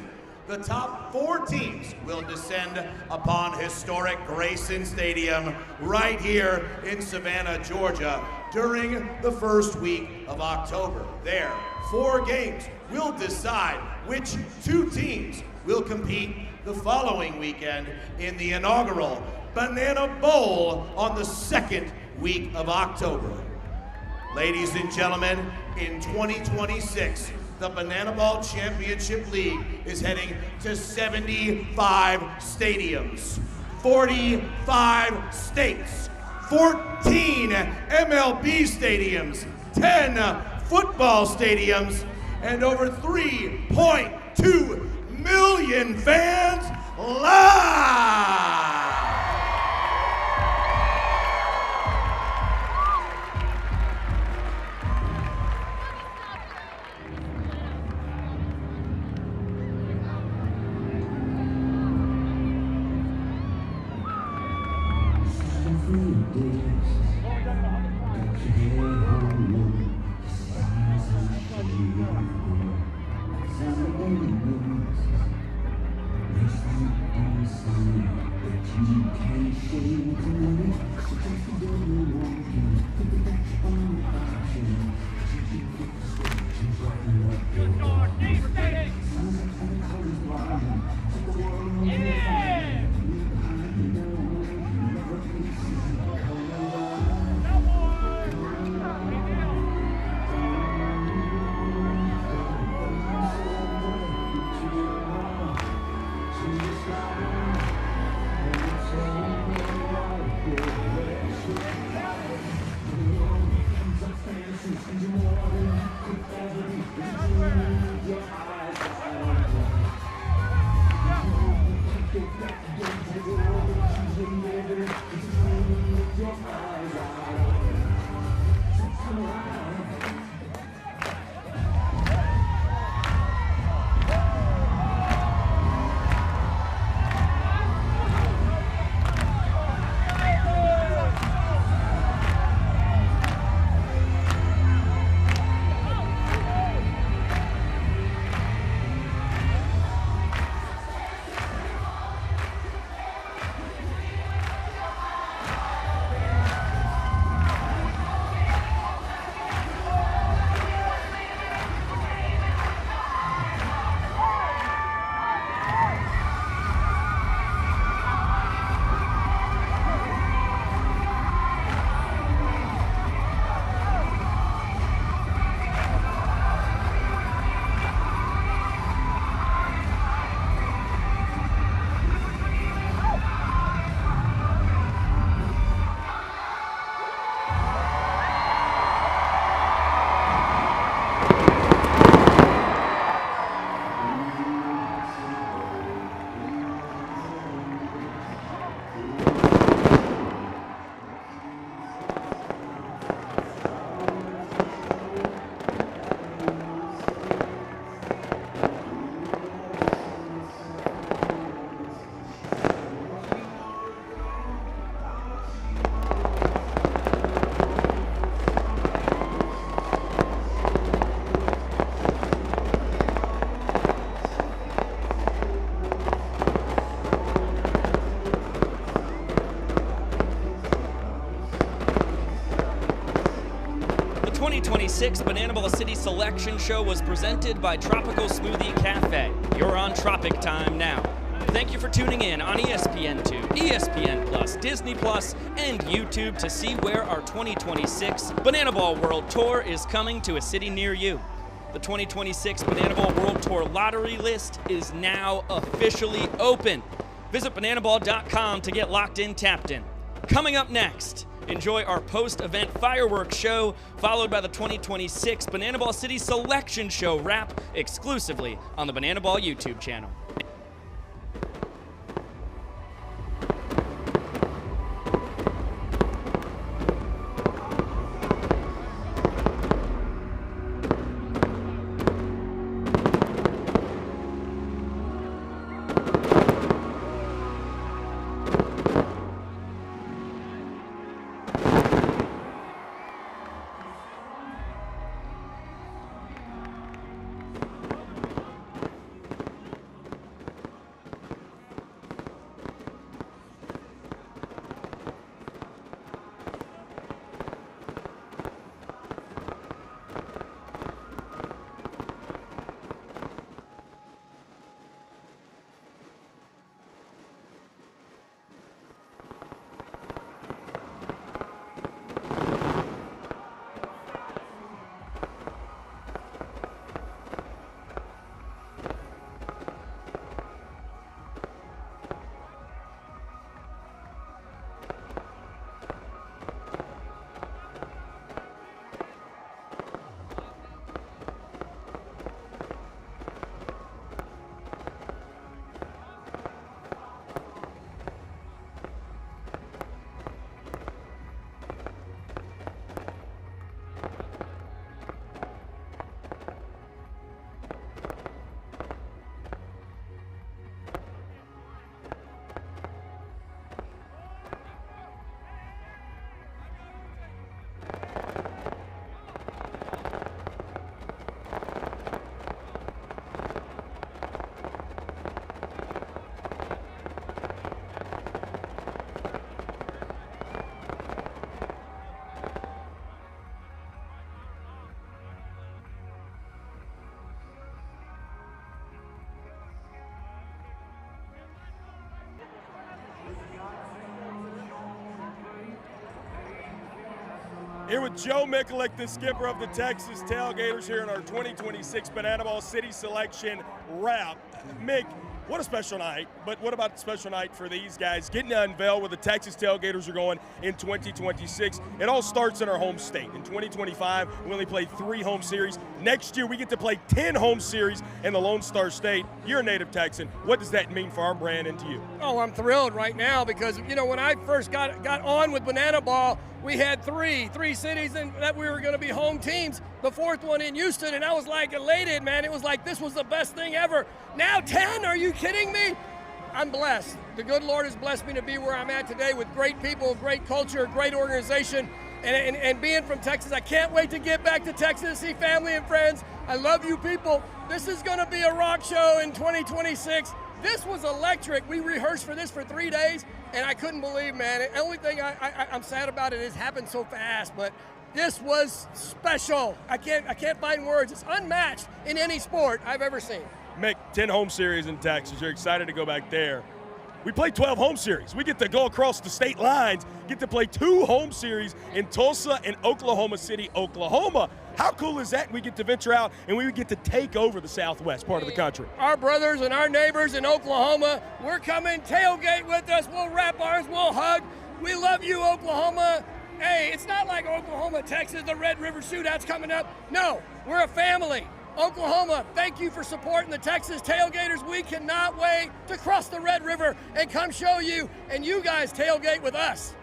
the top 4 teams will descend upon historic Grayson Stadium right here in Savannah, Georgia during the first week of October. There, 4 games will decide which 2 teams will compete the following weekend in the inaugural Banana Bowl on the 2nd week of October. Ladies and gentlemen, in 2026, the Banana Ball Championship League is heading to 75 stadiums, 45 states, 14 MLB stadiums, 10 football stadiums, and over 3.2 million fans live! The 2026 Banana Ball City Selection Show was presented by Tropical Smoothie Cafe. You're on Tropic Time now. Thank you for tuning in on ESPN2, ESPN Plus, Disney Plus, and YouTube to see where our 2026 Banana Ball World Tour is coming to a city near you. The 2026 Banana Ball World Tour lottery list is now officially open. Visit bananaball.com to get locked in, tapped in. Coming up next, enjoy our post-event fireworks show, followed by the 2026 Banana Ball City Selection Show wrap exclusively on the Banana Ball YouTube channel. Here with Joe Mikulik, the skipper of the Texas Tailgaters, here in our 2026 Banana Ball City Selection wrap. Mick, what a special night, but what about a special night for these guys getting to unveil where the Texas Tailgaters are going in 2026. It all starts in our home state. In 2025, we only played 3 home series. Next year, we get to play 10 home series in the Lone Star State. You're a native Texan. What does that mean for our brand and to you? Oh, I'm thrilled right now because, you know, when I first got on with Banana Ball, we had three cities and that we were going to be home teams. The 4th one in Houston, and I was like elated, man. It was like this was the best thing ever. Now 10, are you kidding me? I'm blessed. The good Lord has blessed me to be where I'm at today with great people, great culture, great organization, and being from Texas. I can't wait to get back to Texas, see family and friends. I love you people. This is going to be a rock show in 2026. This was electric. We rehearsed for this for 3 days, and I couldn't believe, man. The only thing I'm sad about it is it happened so fast, but this was special. I can't find words. It's unmatched in any sport I've ever seen. Mick, 10 home series in Texas. You're excited to go back there. We play 12 home series. We get to go across the state lines, get to play 2 home series in Tulsa and Oklahoma City, Oklahoma. How cool is that? We get to venture out and we get to take over the southwest part of the country. Our brothers and our neighbors in Oklahoma, we're coming. Tailgate with us. We'll wrap arms. We'll hug. We love you, Oklahoma. Hey, it's not like Oklahoma, Texas, the Red River Shootout's coming up. No, we're a family. Oklahoma, thank you for supporting the Texas Tailgaters. We cannot wait to cross the Red River and come show you, and you guys tailgate with us.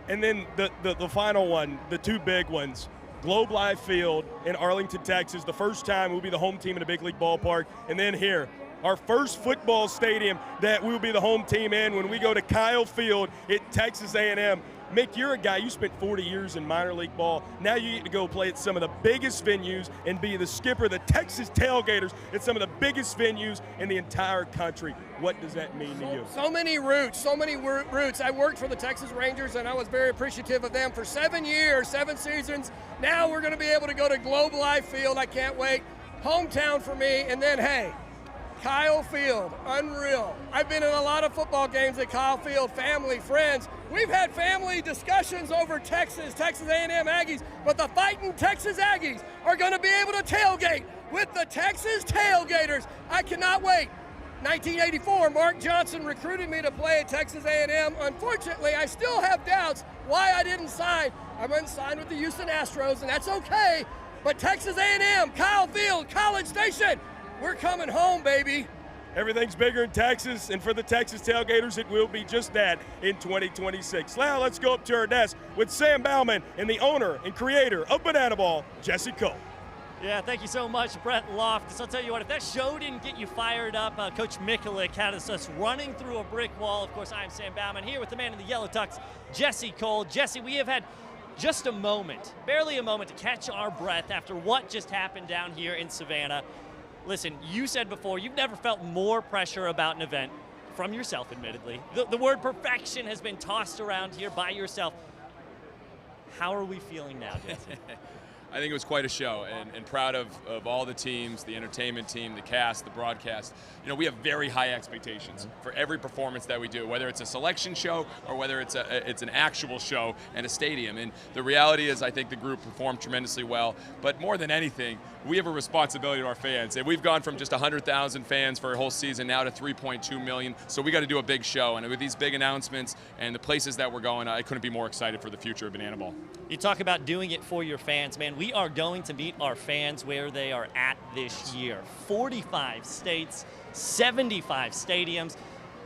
And then the final one, the 2 big ones, Globe Life Field in Arlington, Texas. The first time we'll be the home team in a big league ballpark. And then here, our first football stadium that we'll be the home team in when we go to Kyle Field at Texas A&M. Mick, you're a guy, you spent 40 years in minor league ball. Now you get to go play at some of the biggest venues and be the skipper of the Texas Tailgaters at some of the biggest venues in the entire country. What does that mean to you? So many roots. I worked for the Texas Rangers, and I was very appreciative of them for 7 years, 7 seasons. Now we're going to be able to go to Globe Life Field. I can't wait. Hometown for me, and then, hey, Kyle Field, unreal. I've been in a lot of football games at Kyle Field, family, friends. We've had family discussions over Texas A&M Aggies, but the fighting Texas Aggies are going to be able to tailgate with the Texas Tailgaters. I cannot wait. 1984, Mark Johnson recruited me to play at Texas A&M. Unfortunately, I still have doubts why I didn't sign. I went and signed with the Houston Astros, and that's okay. But Texas A&M, Kyle Field, College Station, we're coming home, baby. Everything's bigger in Texas, and for the Texas Tailgaters, it will be just that in 2026. Now let's go up to our desk with Sam Bauman and the owner and creator of Banana Ball, Jesse Cole. Yeah, thank you so much, Brett Loftus. I'll tell you what, if that show didn't get you fired up, Coach Mikulik had us running through a brick wall. Of course, I'm Sam Bauman here with the man in the yellow tux, Jesse Cole. Jesse, we have had just a moment, barely a moment, to catch our breath after what just happened down here in Savannah. Listen, you said before you've never felt more pressure about an event, from yourself admittedly. The word perfection has been tossed around here by yourself. How are we feeling now, Jesse? I think it was quite a show, and proud of all the teams, the entertainment team, the cast, the broadcast. You know, we have very high expectations for every performance that we do, whether it's a selection show or whether it's an actual show in a stadium. And the reality is, I think the group performed tremendously well. But more than anything, we have a responsibility to our fans. And we've gone from just 100,000 fans for a whole season now to 3.2 million. So we got to do a big show. And with these big announcements and the places that we're going, I couldn't be more excited for the future of Banana Ball. You talk about doing it for your fans, man. We are going to meet our fans where they are at this year. 45 states, 75 stadiums.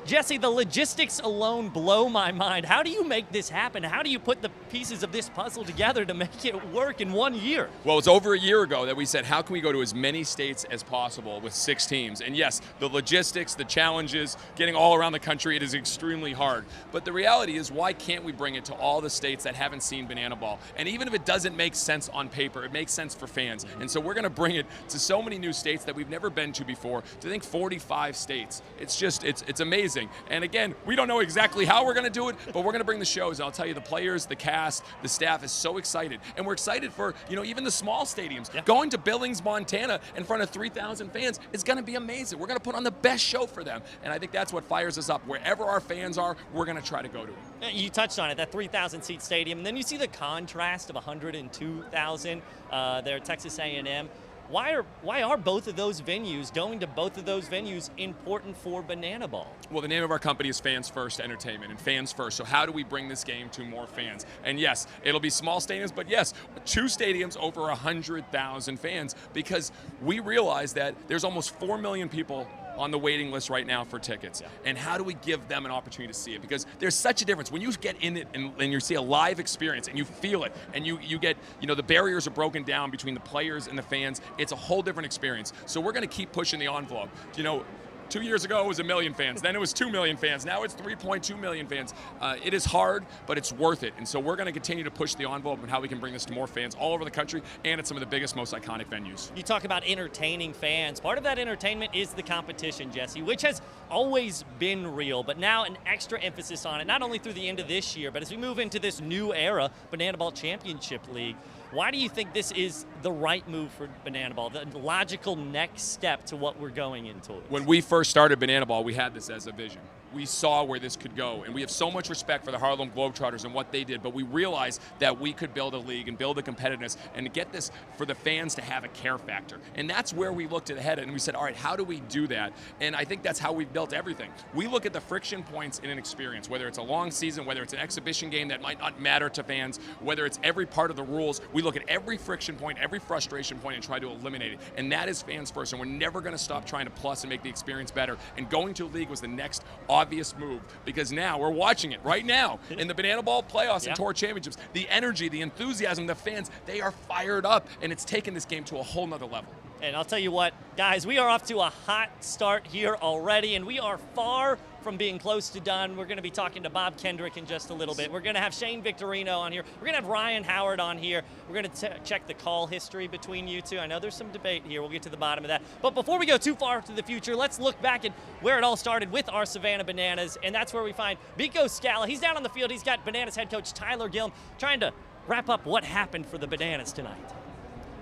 Jesse, the logistics alone blow my mind. How do you make this happen? How do you put the pieces of this puzzle together to make it work in 1 year? Well, it's over a year ago that we said, how can we go to as many states as possible with 6 teams? And yes, the logistics, the challenges, getting all around the country, it is extremely hard. But the reality is, why can't we bring it to all the states that haven't seen Banana Ball? And even if it doesn't make sense on paper, it makes sense for fans. And so we're going to bring it to so many new states that we've never been to before. To think 45 states, it's amazing. amazing. And again, we don't know exactly how we're going to do it, but we're going to bring the shows. I'll tell you, the players, the cast, the staff is so excited. And we're excited for, even the small stadiums. Yeah. Going to Billings, Montana in front of 3,000 fans is going to be amazing. We're going to put on the best show for them. And I think that's what fires us up. Wherever our fans are, we're going to try to go to them. You touched on it, that 3,000-seat stadium. And then you see the contrast of 102,000 there at Texas A&M. Why are both of those venues, going to both of those venues, important for Banana Ball? Well, the name of our company is Fans First Entertainment, and fans first. So how do we bring this game to more fans? And yes, it'll be small stadiums, but yes, 2 stadiums over 100,000 fans, because we realize that there's almost 4 million people on the waiting list right now for tickets. Yeah. And how do we give them an opportunity to see it? Because there's such a difference. When you get in it and you see a live experience and you feel it and you get, the barriers are broken down between the players and the fans, it's a whole different experience. So we're going to keep pushing the envelope. 2 years ago, it was 1 million fans. Then it was 2 million fans. Now it's 3.2 million fans. It is hard, but it's worth it. And so we're going to continue to push the envelope on how we can bring this to more fans all over the country and at some of the biggest, most iconic venues. You talk about entertaining fans. Part of that entertainment is the competition, Jesse, which has always been real, but now an extra emphasis on it, not only through the end of this year, but as we move into this new era, Banana Ball Championship League. Why do you think this is the right move for Banana Ball, the logical next step to what we're going into? When we first started Banana Ball, we had this as a vision. We saw where this could go, and we have so much respect for the Harlem Globetrotters and what they did, but we realized that we could build a league and build a competitiveness and get this for the fans to have a care factor. And that's where we looked ahead and we said, all right, how do we do that? And I think that's how we've built everything. We look at the friction points in an experience, whether it's a long season, whether it's an exhibition game that might not matter to fans, whether it's every part of the rules. We look at every friction point, every frustration point, and try to eliminate it. And that is fans first, and we're never going to stop trying to plus and make the experience better. And going to a league was the next obvious move, because now we're watching it right now in the Banana Ball playoffs and tour championships. The energy, the enthusiasm, the fans, they are fired up, and it's taken this game to a whole nother level. And I'll tell you what, guys, we are off to a hot start here already, and we are far from being close to done. We're going to be talking to Bob Kendrick in just a little bit. We're going to have Shane Victorino on here. We're going to have Ryan Howard on here. We're going to check the call history between you two. I know there's some debate here. We'll get to the bottom of that. But before we go too far to the future, let's look back at where it all started with our Savannah Bananas, and that's where we find Biko Scala. He's down on the field. He's got Bananas head coach Tyler Gillum trying to wrap up what happened for the Bananas tonight.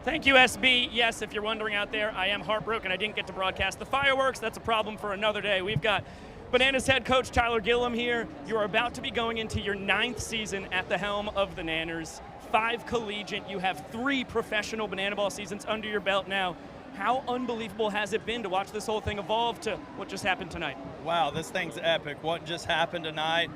Thank you, SB. Yes, if you're wondering out there, I am heartbroken I didn't get to broadcast the fireworks. That's a problem for another day. We've got Bananas head coach Tyler Gillum here. You're about to be going into your 9th season at the helm of the Nanners. 5 collegiate. You have 3 professional Banana Ball seasons under your belt now. How unbelievable has it been to watch this whole thing evolve to what just happened tonight? Wow, this thing's epic. What just happened tonight?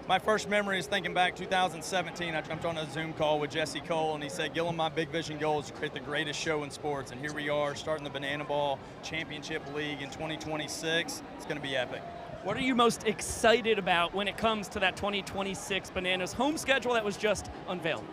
My first memory is thinking back 2017. I jumped on a Zoom call with Jesse Cole, and he said, Gillum, my big vision goal is to create the greatest show in sports. And here we are, starting the Banana Ball Championship League in 2026. It's going to be epic. What are you most excited about when it comes to that 2026 Bananas home schedule that was just unveiled?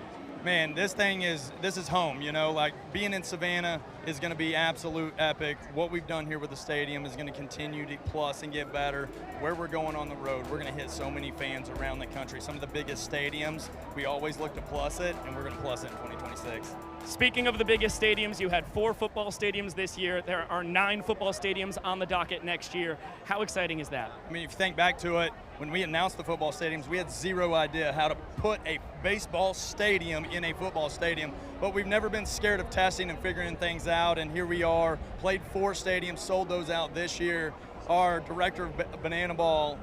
Man, this is home, like being in Savannah is going to be absolute epic. What we've done here with the stadium is going to continue to plus and get better. Where we're going on the road, we're going to hit so many fans around the country. Some of the biggest stadiums, we always look to plus it, and we're going to plus it in 2026. Speaking of the biggest stadiums, you had 4 football stadiums this year. There are 9 football stadiums on the docket next year. How exciting is that? I mean, if you think back to it, when we announced the football stadiums, we had zero idea how to put a baseball stadium in a football stadium, but we've never been scared of testing and figuring things out, and here we are, played 4 stadiums, sold those out this year. Our director of Banana Ball,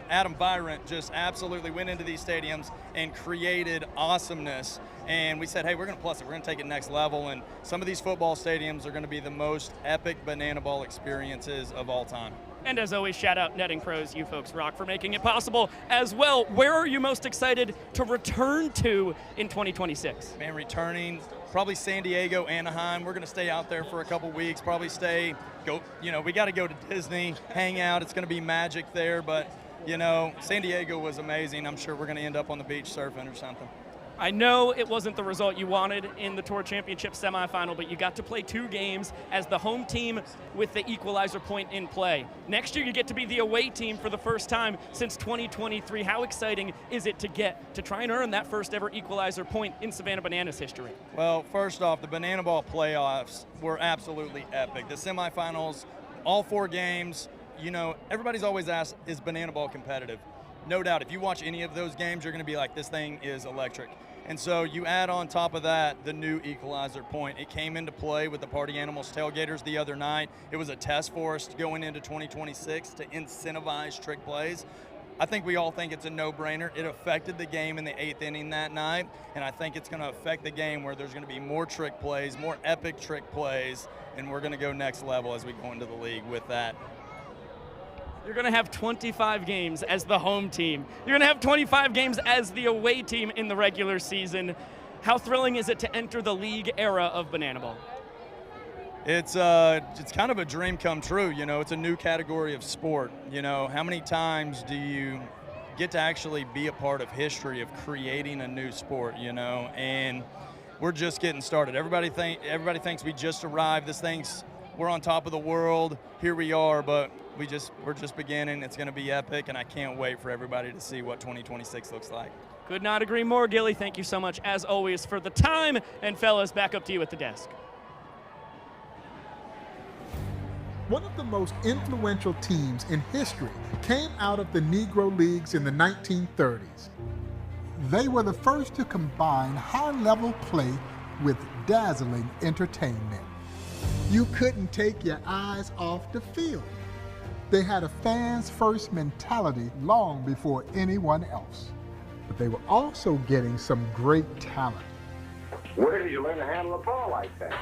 Adam Byron, just absolutely went into these stadiums and created awesomeness. And we said, hey, we're going to plus it. We're going to take it next level. And some of these football stadiums are going to be the most epic Banana Ball experiences of all time. And as always, shout out Netting Pros. You folks rock for making it possible as well. Where are you most excited to return to in 2026? Man, returning, probably San Diego, Anaheim. We're going to stay out there for a couple weeks, probably we got to go to Disney, hang out. It's going to be magic there. But, San Diego was amazing. I'm sure we're going to end up on the beach surfing or something. I know it wasn't the result you wanted in the Tour Championship semifinal, but you got to play 2 games as the home team with the equalizer point in play. Next year, you get to be the away team for the first time since 2023. How exciting is it to try and earn that first ever equalizer point in Savannah Bananas history? Well, first off, the Banana Ball playoffs were absolutely epic. The semifinals, all 4 games, everybody's always asked, is banana ball competitive? No doubt, if you watch any of those games, you're going to be like, this thing is electric. And so you add on top of that the new equalizer point. It came into play with the Party Animals tailgaters the other night. It was a test for us going into 2026 to incentivize trick plays. I think we all think it's a no-brainer. It affected the game in the 8th inning that night, and I think it's going to affect the game where there's going to be more trick plays, more epic trick plays, and we're going to go next level as we go into the league with that. You're going to have 25 games as the home team. You're going to have 25 games as the away team in the regular season. How thrilling is it to enter the league era of Banana Ball? It's kind of a dream come true. It's a new category of sport. How many times do you get to actually be a part of history of creating a new sport, and we're just getting started. Everybody thinks we just arrived. We're on top of the world. Here we are, but we're just beginning. It's going to be epic, and I can't wait for everybody to see what 2026 looks like. Could not agree more, Gilly. Thank you so much, as always, for the time. And fellas, back up to you at the desk. One of the most influential teams in history came out of the Negro Leagues in the 1930s. They were the first to combine high-level play with dazzling entertainment. You couldn't take your eyes off the field. They had a fans-first mentality long before anyone else. But they were also getting some great talent. Where did you learn to handle a ball like that?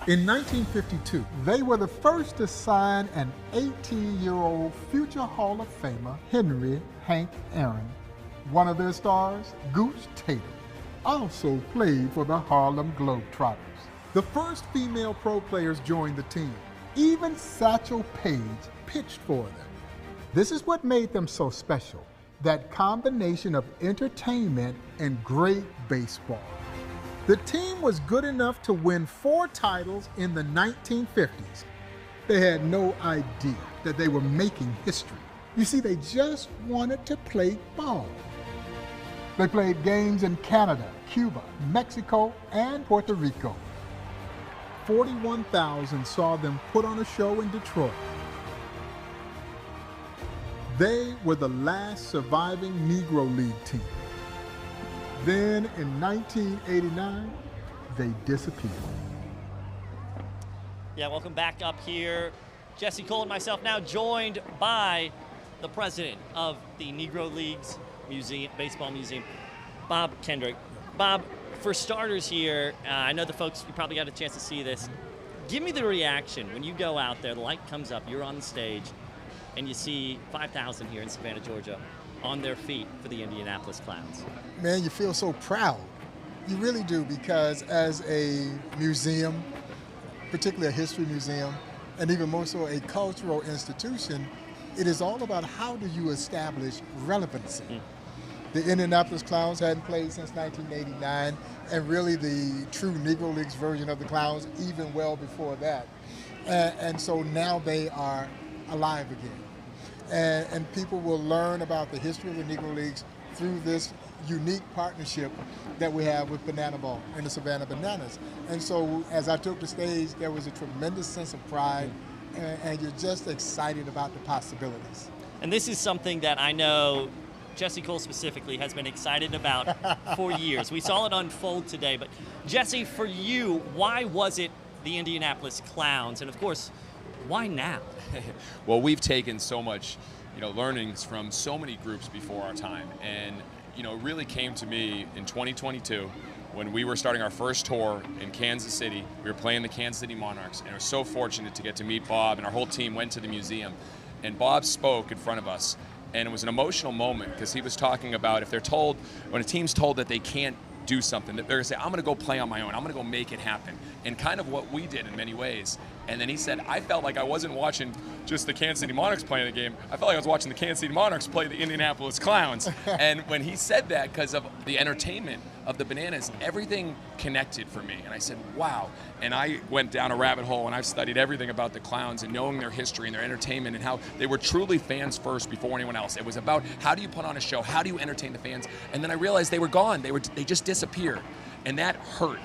In 1952, they were the first to sign an 18-year-old future Hall of Famer, Henry Hank Aaron. One of their stars, Goose Tatum, also played for the Harlem Globetrotters. The first female pro players joined the team. Even Satchel Paige pitched for them. This is what made them so special, that combination of entertainment and great baseball. The team was good enough to win 4 titles in the 1950s. They had no idea that they were making history. You see, they just wanted to play ball. They played games in Canada, Cuba, Mexico, and Puerto Rico. 41,000 saw them put on a show in Detroit. They were the last surviving Negro League team. Then in 1989, they disappeared. Yeah, welcome back up here. Jesse Cole and myself now joined by the president of the Negro Leagues Museum, Baseball Museum, Bob Kendrick. Bob, for starters here, I know the folks, you probably got a chance to see this. Give me the reaction when you go out there, the light comes up, you're on the stage, and you see 5,000 here in Savannah, Georgia, on their feet for the Indianapolis Clowns. Man, you feel so proud. You really do, because as a museum, particularly a history museum, and even more so a cultural institution, it is all about how do you establish relevancy. The Indianapolis Clowns hadn't played since 1989, and really the true Negro Leagues version of the Clowns even well before that. And so now they are alive again. And people will learn about the history of the Negro Leagues through this unique partnership that we have with Banana Ball and the Savannah Bananas. And so as I took the stage, there was a tremendous sense of pride, and you're just excited about the possibilities. And this is something that I know Jesse Cole specifically has been excited about for years. We saw it unfold today, but Jesse, for you, why was it the Indianapolis Clowns? And of course, why now? Well, we've taken so much, learnings from so many groups before our time. And, it really came to me in 2022 when we were starting our first tour in Kansas City. We were playing the Kansas City Monarchs, and I was so fortunate to get to meet Bob, and our whole team went to the museum. And Bob spoke in front of us, and it was an emotional moment because he was talking about when a team's told that they can't do something, that they're going to say, I'm going to go play on my own. I'm going to go make it happen. And kind of what we did in many ways. And then he said, I felt like I wasn't watching just the Kansas City Monarchs playing the game. I felt like I was watching the Kansas City Monarchs play the Indianapolis Clowns. And when he said that, because of the entertainment of the Bananas, everything connected for me. And I said, wow. And I went down a rabbit hole, and I've studied everything about the Clowns and knowing their history and their entertainment and how they were truly fans first before anyone else. It was about how do you put on a show? How do you entertain the fans? And then I realized they were gone. They just disappeared. And that hurt.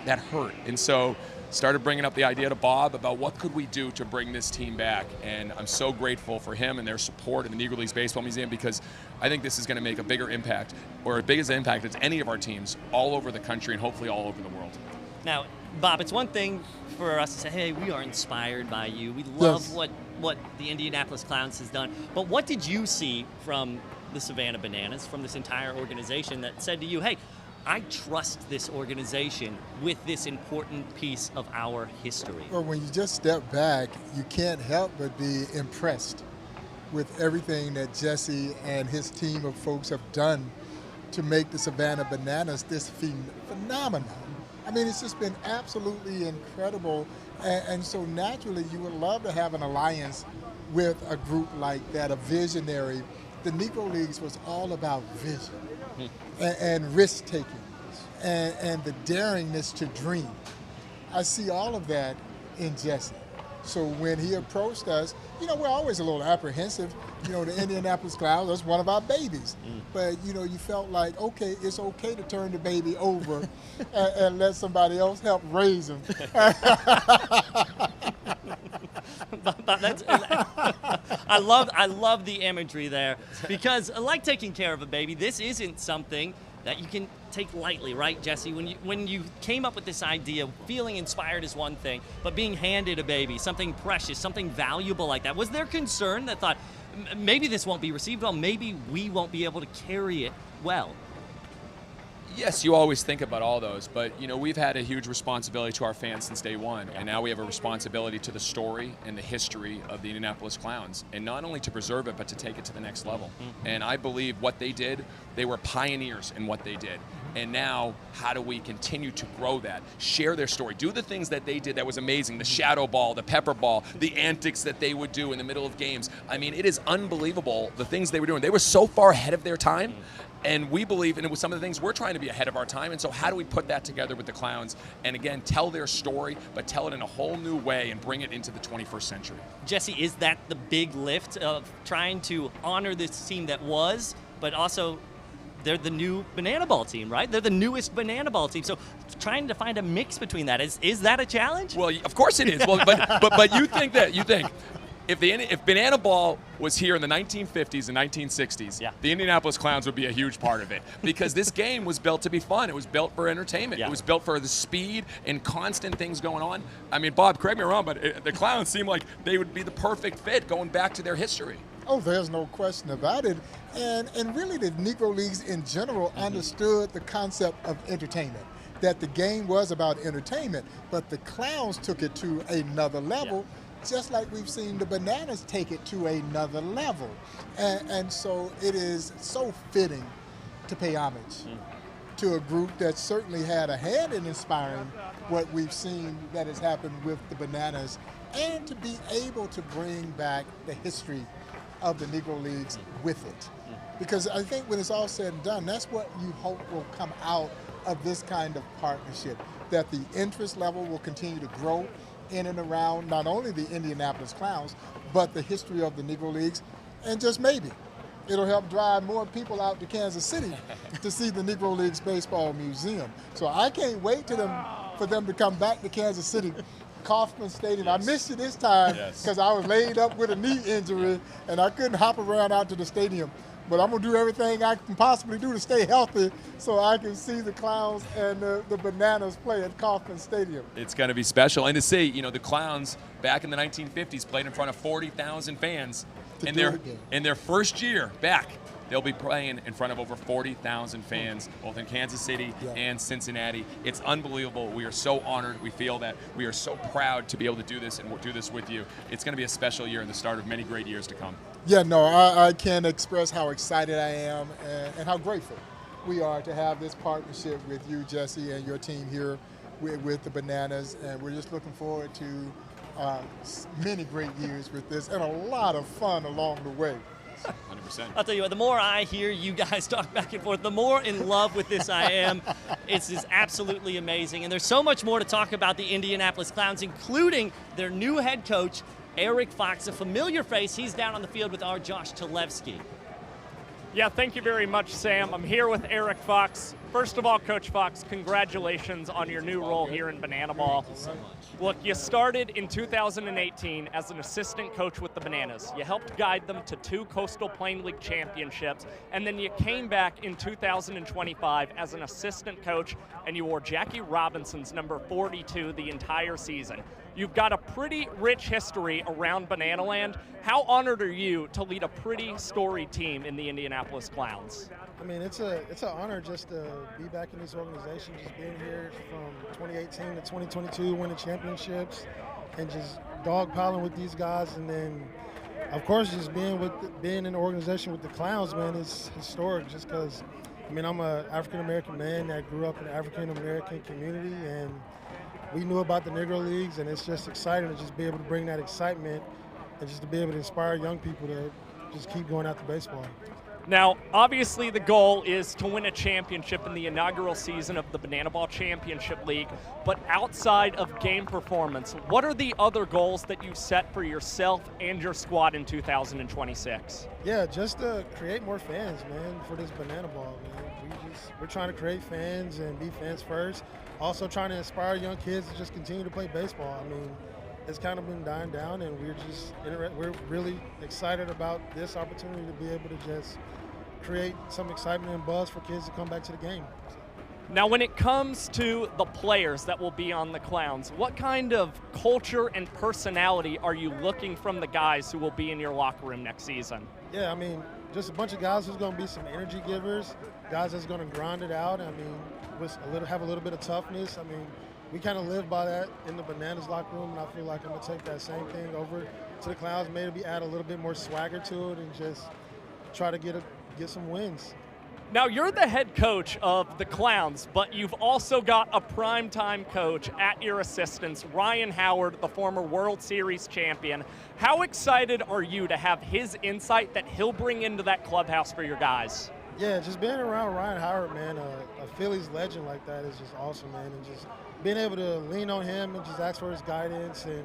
And so started bringing up the idea to Bob about what could we do to bring this team back. And I'm so grateful for him and their support in the Negro Leagues Baseball Museum, because I think this is going to make a bigger impact, or as big as an impact as any of our teams all over the country and hopefully all over the world. Now, Bob, it's one thing for us to say, hey, we are inspired by you. We love what the Indianapolis Clowns has done. But what did you see from the Savannah Bananas, from this entire organization, that said to you, hey, I trust this organization with this important piece of our history? Well, when you just step back, you can't help but be impressed with everything that Jesse and his team of folks have done to make the Savannah Bananas this phenomenon. I mean, it's just been absolutely incredible. And so naturally, you would love to have an alliance with a group like that, a visionary. The Negro Leagues was all about vision and risk-taking and the daringness to dream. I see all of that in Jesse. So when he approached us, you know, we're always a little apprehensive. You know, the Indianapolis Clowns, that's one of our babies. But, you know, you felt like, okay, it's okay to turn the baby over and let somebody else help raise him. I love the imagery there, because like taking care of a baby, this isn't something that you can take lightly, right, Jesse? When you came up with this idea, feeling inspired is one thing, but being handed a baby, something precious, something valuable like that, was there concern that thought, maybe this won't be received well, maybe we won't be able to carry it well? Yes, you always think about all those, but you know, we've had a huge responsibility to our fans since day one, and now we have a responsibility to the story and the history of the Indianapolis Clowns, and not only to preserve it, but to take it to the next level. And I believe what they did, they were pioneers in what they did. And now, how do we continue to grow that, share their story, do the things that they did that was amazing, the shadow ball, the pepper ball, the antics that they would do in the middle of games. I mean, it is unbelievable, the things they were doing. They were so far ahead of their time. And we believe, and it was some of the things we're trying to be ahead of our time. And so how do we put that together with the Clowns and, again, tell their story, but tell it in a whole new way and bring it into the 21st century? Jesse, is that the big lift of trying to honor this team that was, but also they're the new Banana Ball team, right? They're the newest Banana Ball team. So trying to find a mix between that, is that a challenge? Well, of course it is. Well, but you think if Banana Ball was here in the 1950s and 1960s, the Indianapolis Clowns would be a huge part of it, because this game was built to be fun. It was built for entertainment. It was built for the speed and constant things going on. I mean, Bob, correct me if I'm wrong, but the Clowns seem like they would be the perfect fit going back to their history. Oh, there's no question about it. And really the Negro Leagues in general understood the concept of entertainment, that the game was about entertainment, but the Clowns took it to another level, just like we've seen the Bananas take it to another level. And so it is so fitting to pay homage to a group that certainly had a hand in inspiring what we've seen that has happened with the Bananas, and to be able to bring back the history of the Negro Leagues with it. Because I think when it's all said and done, that's what you hope will come out of this kind of partnership, that the interest level will continue to grow in and around not only the Indianapolis Clowns, but the history of the Negro Leagues, and just maybe it'll help drive more people out to Kansas City to see the Negro Leagues Baseball Museum. So I can't wait for them to come back to Kansas City. Kauffman Stadium. I missed you this time because I was laid up with a knee injury and I couldn't hop around out to the stadium. But I'm going to do everything I can possibly do to stay healthy so I can see the Clowns and the Bananas play at Kauffman Stadium. It's going to be special. And to see, you know, the Clowns back in the 1950s played in front of 40,000 fans in their first year back. They'll be playing in front of over 40,000 fans, both in Kansas City and Cincinnati. It's unbelievable. We are so honored. We feel that we are so proud to be able to do this and do this with you. It's going to be a special year and the start of many great years to come. Yeah, no, I can't express how excited I am and how grateful we are to have this partnership with you, Jesse, and your team here with the Bananas. And we're just looking forward to many great years with this and a lot of fun along the way. 100%. I'll tell you what, the more I hear you guys talk back and forth, the more in love with this I am. It's absolutely amazing. And there's so much more to talk about the Indianapolis Clowns, including their new head coach, Eric Fox, a familiar face. He's down on the field with our Josh Talevsky. Yeah, thank you very much, Sam. I'm here with Eric Fox. First of all, Coach Fox, congratulations on your new role here in Banana Ball. Thank you so much. Look, you started in 2018 as an assistant coach with the Bananas. You helped guide them to 2 Coastal Plain League championships, and then you came back in 2025 as an assistant coach, and you wore Jackie Robinson's number 42 the entire season. You've got a pretty rich history around Banana Land. How honored are you to lead a pretty storied team in the Indianapolis Clowns? I mean, it's an honor just to be back in this organization, just being here from 2018 to 2022, winning championships, and just dogpiling with these guys. And then, of course, just being in the organization with the Clowns, man, is historic. Just because, I mean, I'm an African American man that grew up in the African American community, and we knew about the Negro Leagues, and it's just exciting to just be able to bring that excitement and just to be able to inspire young people to just keep going after baseball. Now, obviously the goal is to win a championship in the inaugural season of the Banana Ball Championship League, but outside of game performance, what are the other goals that you set for yourself and your squad in 2026? Yeah, just to create more fans, man, for this Banana Ball, man. We're trying to create fans and be fans first. Also trying to inspire young kids to just continue to play baseball. I mean, it's kind of been dying down, and we're really excited about this opportunity to be able to just create some excitement and buzz for kids to come back to the game. Now, when it comes to the players that will be on the Clowns, what kind of culture and personality are you looking from the guys who will be in your locker room next season? Yeah, I mean, just a bunch of guys who's going to be some energy givers, guys that's going to grind it out. I mean, have a little bit of toughness. I mean, we kind of live by that in the Bananas locker room, and I feel like I'm going to take that same thing over to the Clowns, maybe add a little bit more swagger to it and just try to get some wins. Now, you're the head coach of the Clowns, but you've also got a primetime coach at your assistance, Ryan Howard, the former World Series champion. How excited are you to have his insight that he'll bring into that clubhouse for your guys? Yeah, just being around Ryan Howard, man, a Phillies legend like that is just awesome, man. And just being able to lean on him and just ask for his guidance and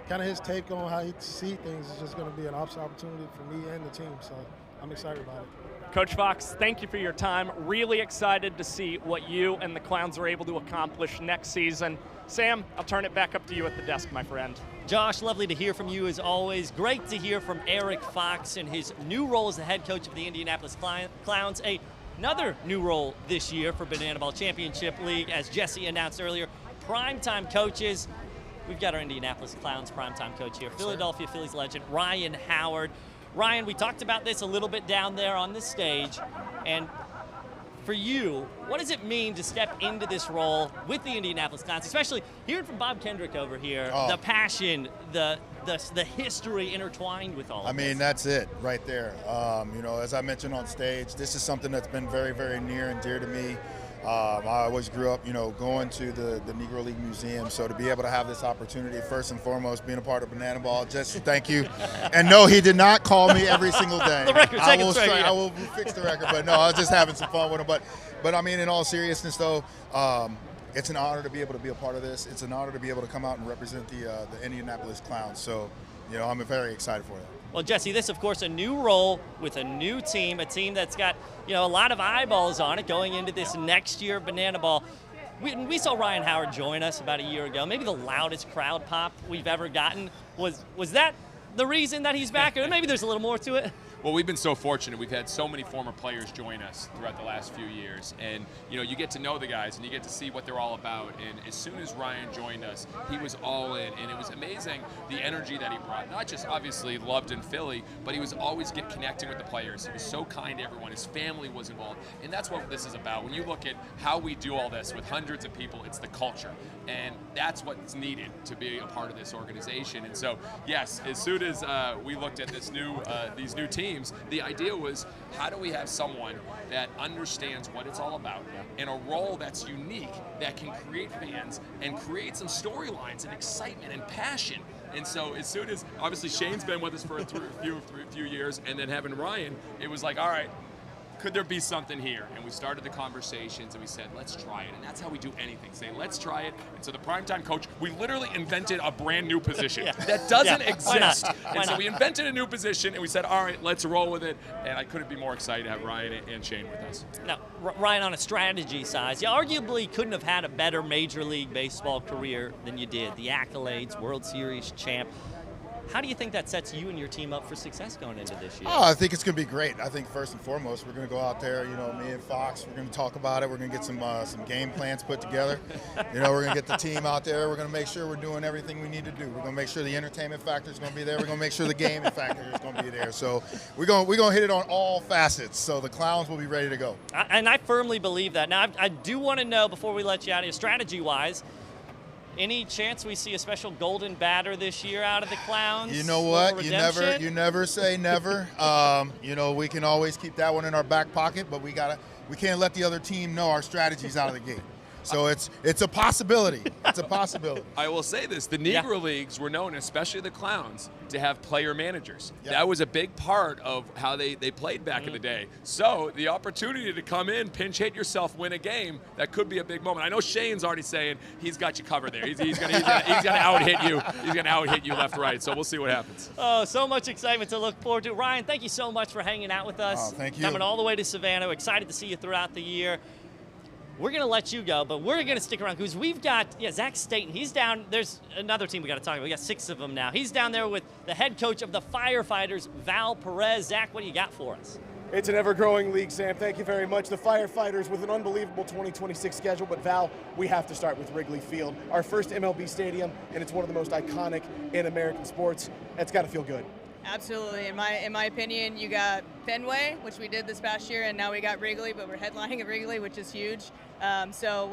kind of his take on how he sees things is just going to be an opportunity for me and the team. So I'm excited about it. Coach Fox, thank you for your time. Really excited to see what you and the Clowns are able to accomplish next season. Sam, I'll turn it back up to you at the desk, my friend. Josh, lovely to hear from you as always. Great to hear from Eric Fox in his new role as the head coach of the Indianapolis Clowns. Another new role this year for Banana Ball Championship League, as Jesse announced earlier. Primetime coaches. We've got our Indianapolis Clowns primetime coach here, Philadelphia Phillies legend Ryan Howard. Ryan, we talked about this a little bit down there on the stage, and for you, what does it mean to step into this role with the Indianapolis Clowns, especially hearing from Bob Kendrick over here, the passion, the history intertwined with all of this? I mean, that's it right there. You know, as I mentioned on stage, this is something that's been very, very near and dear to me. I always grew up, you know, going to the Negro League Museum, so to be able to have this opportunity, first and foremost, being a part of Banana Ball, just thank you. And no, he did not call me every single day. The record, I will fix the record, but no, I was just having some fun with him. But I mean, in all seriousness, though, it's an honor to be able to be a part of this. It's an honor to be able to come out and represent the Indianapolis Clowns. So, you know, I'm very excited for that. Well, Jesse, this, of course, a new role with a new team, a team that's got, you know, a lot of eyeballs on it going into this next year of Banana Ball. We saw Ryan Howard join us about a year ago. Maybe the loudest crowd pop we've ever gotten. Was that the reason that he's back? Or maybe there's a little more to it? Well, we've been so fortunate. We've had so many former players join us throughout the last few years. And, you know, you get to know the guys and you get to see what they're all about. And as soon as Ryan joined us, he was all in. And it was amazing the energy that he brought. Not just obviously loved in Philly, but he was always connecting with the players. He was so kind to everyone. His family was involved. And that's what this is about. When you look at how we do all this with hundreds of people, it's the culture. And that's what's needed to be a part of this organization. And so, yes, as soon as we looked at these new teams, the idea was, how do we have someone that understands what it's all about in a role that's unique, that can create fans and create some storylines and excitement and passion. And so as soon as, obviously Shane's been with us for a few years, and then having Ryan, it was like, all right, could there be something here? And we started the conversations and we said, let's try it. And that's how we do anything, say, let's try it. And so the primetime coach, we literally invented a brand new position that doesn't exist. And so we invented a new position and we said, all right, let's roll with it. And I couldn't be more excited to have Ryan and Shane with us. Now, Ryan, on a strategy side, you arguably couldn't have had a better Major League Baseball career than you did. The accolades, World Series champ. How do you think that sets you and your team up for success going into this year? Oh, I think it's going to be great. I think first and foremost, we're going to go out there, me and Fox, we're going to talk about it. We're going to get some game plans put together. We're going to get the team out there. We're going to make sure we're doing everything we need to do. We're going to make sure the entertainment factor is going to be there. We're going to make sure the gaming factor is going to be there. So we're going to hit it on all facets. So the clowns will be ready to go. And I firmly believe that. Now, I do want to know, before we let you out of here, strategy-wise, any chance we see a special golden batter this year out of the clowns? You know what? You never say never. We can always keep that one in our back pocket, but we can't let the other team know our strategy's out of the gate. So it's a possibility. It's a possibility. I will say this. The Negro Leagues were known, especially the Clowns, to have player managers. That was a big part of how they played back in the day. So the opportunity to come in, pinch hit yourself, win a game, that could be a big moment. I know Shane's already saying he's got you covered there. He's gonna out-hit you. He's going to out-hit you left, right. So we'll see what happens. Oh, so much excitement to look forward to. Ryan, thank you so much for hanging out with us. Oh, thank you. Coming all the way to Savannah. Excited to see you throughout the year. We're going to let you go, but we're going to stick around because we've got, Zach Staten. He's down. There's another team we got to talk about. We got 6 of them now. He's down there with the head coach of the Firefighters, Val Perez. Zach, what do you got for us? It's an ever-growing league, Sam. Thank you very much. The Firefighters with an unbelievable 2026 schedule, but Val, we have to start with Wrigley Field, our first MLB stadium, and it's one of the most iconic in American sports. It's got to feel good. Absolutely. In my opinion, you got Fenway, which we did this past year, and now we got Wrigley, but we're headlining at Wrigley, which is huge. So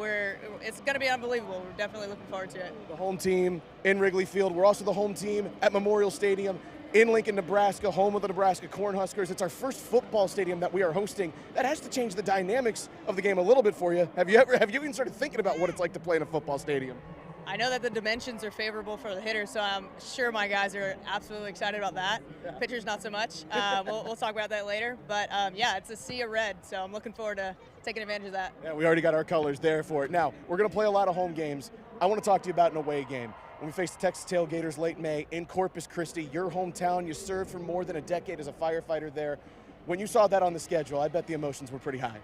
it's going to be unbelievable. We're definitely looking forward to it. The home team in Wrigley Field. We're also the home team at Memorial Stadium in Lincoln, Nebraska, home of the Nebraska Cornhuskers. It's our first football stadium that we are hosting. That has to change the dynamics of the game a little bit for you. Have you even started thinking about what it's like to play in a football stadium? I know that the dimensions are favorable for the hitters, so I'm sure my guys are absolutely excited about that. Pitchers, not so much. We'll talk about that later. But it's a sea of red, so I'm looking forward to taking advantage of that. Yeah, we already got our colors there for it. Now, we're going to play a lot of home games. I want to talk to you about an away game. When we faced the Texas Tailgaters late May in Corpus Christi, your hometown, you served for more than a decade as a firefighter there. When you saw that on the schedule, I bet the emotions were pretty high.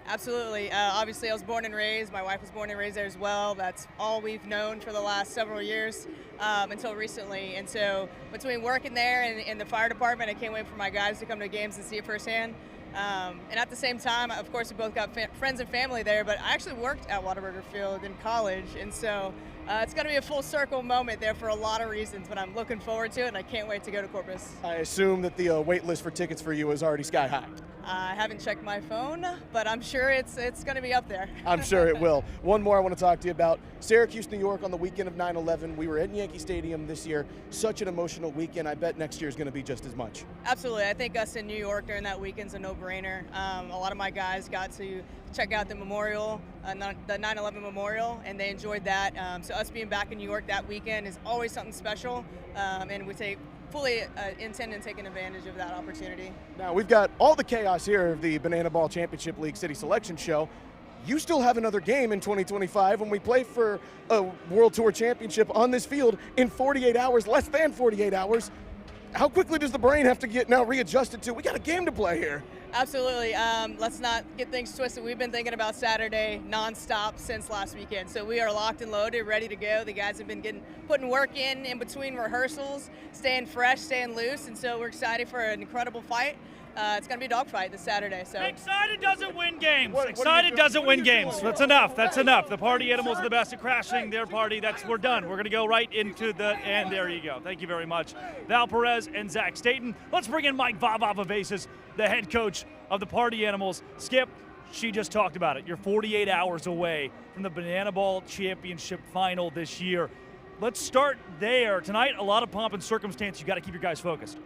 Absolutely. Obviously, I was born and raised. My wife was born and raised there as well. That's all we've known for the last several years until recently. And so between working there and in the fire department, I can't wait for my guys to come to games and see it firsthand. And at the same time, of course, we both got friends and family there, but I actually worked at Whataburger Field in college. And so it's going to be a full circle moment there for a lot of reasons, but I'm looking forward to it, and I can't wait to go to Corpus. I assume that the wait list for tickets for you is already sky high. I haven't checked my phone, but I'm sure it's going to be up there. I'm sure it will. One more I want to talk to you about. Syracuse, New York on the weekend of 9/11. We were at Yankee Stadium this year. Such an emotional weekend. I bet next year is going to be just as much. Absolutely. I think us in New York during that weekend's a no-brainer. A lot of my guys got to check out the memorial, the 9/11 memorial, and they enjoyed that. So us being back in New York that weekend is always something special, and we fully intend on taking advantage of that opportunity. Now, we've got all the chaos here of the Banana Ball Championship League City Selection Show. You still have another game in 2025 when we play for a World Tour Championship on this field in 48 hours, less than 48 hours. How quickly does the brain have to get now readjusted to, we got a game to play here? Absolutely. Let's not get things twisted. We've been thinking about Saturday nonstop since last weekend. So we are locked and loaded, ready to go. The guys have been putting work in between rehearsals, staying fresh, staying loose. And so we're excited for an incredible fight. It's going to be a dogfight this Saturday. So excited doesn't win games. Excited doesn't win games. That's enough. That's enough. The party animals are the best at crashing their party. We're done. We're going to go right into the end. There you go. Thank you very much, Val Perez and Zach Staten. Let's bring in Mike Vavasis, the head coach of the Party Animals. Skip, she just talked about it. You're 48 hours away from the Banana Ball Championship final this year. Let's start there. Tonight, a lot of pomp and circumstance. You got to keep your guys focused.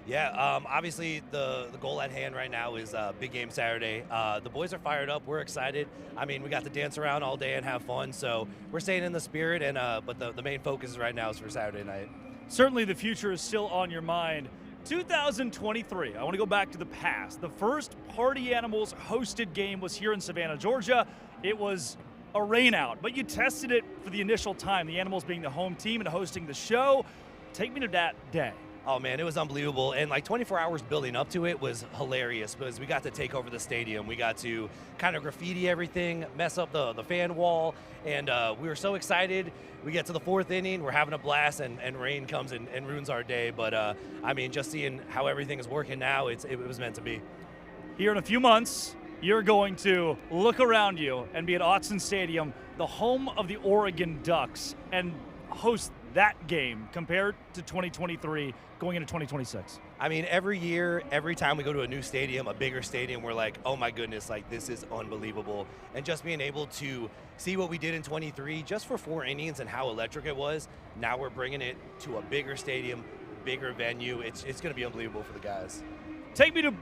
Yeah, obviously the goal at hand right now is big game Saturday. The boys are fired up. We're excited. I mean, we got to dance around all day and have fun, so we're staying in the spirit. And but the main focus right now is for Saturday night. Certainly the future is still on your mind. 2023, I want to go back to the past. The first Party Animals hosted game was here in Savannah, Georgia. It was a rainout, but you tested it for the initial time, the Animals being the home team and hosting the show. Take me to that day. Oh man, it was unbelievable. And like 24 hours building up to it was hilarious because we got to take over the stadium. We got to kind of graffiti everything, mess up the fan wall. And we were so excited. We get to the 4th inning, we're having a blast, and rain comes and ruins our day. But I mean, just seeing how everything is working now, it was meant to be. Here in a few months, you're going to look around you and be at Autzen Stadium, the home of the Oregon Ducks, and host that game compared to 2023 going into 2026. I mean, every year, every time we go to a new stadium, a bigger stadium, we're like, oh my goodness, like this is unbelievable. And just being able to see what we did in 23 just for 4 innings and how electric it was, now we're bringing it to a bigger stadium, bigger venue. It's going to be unbelievable for the guys. Take me to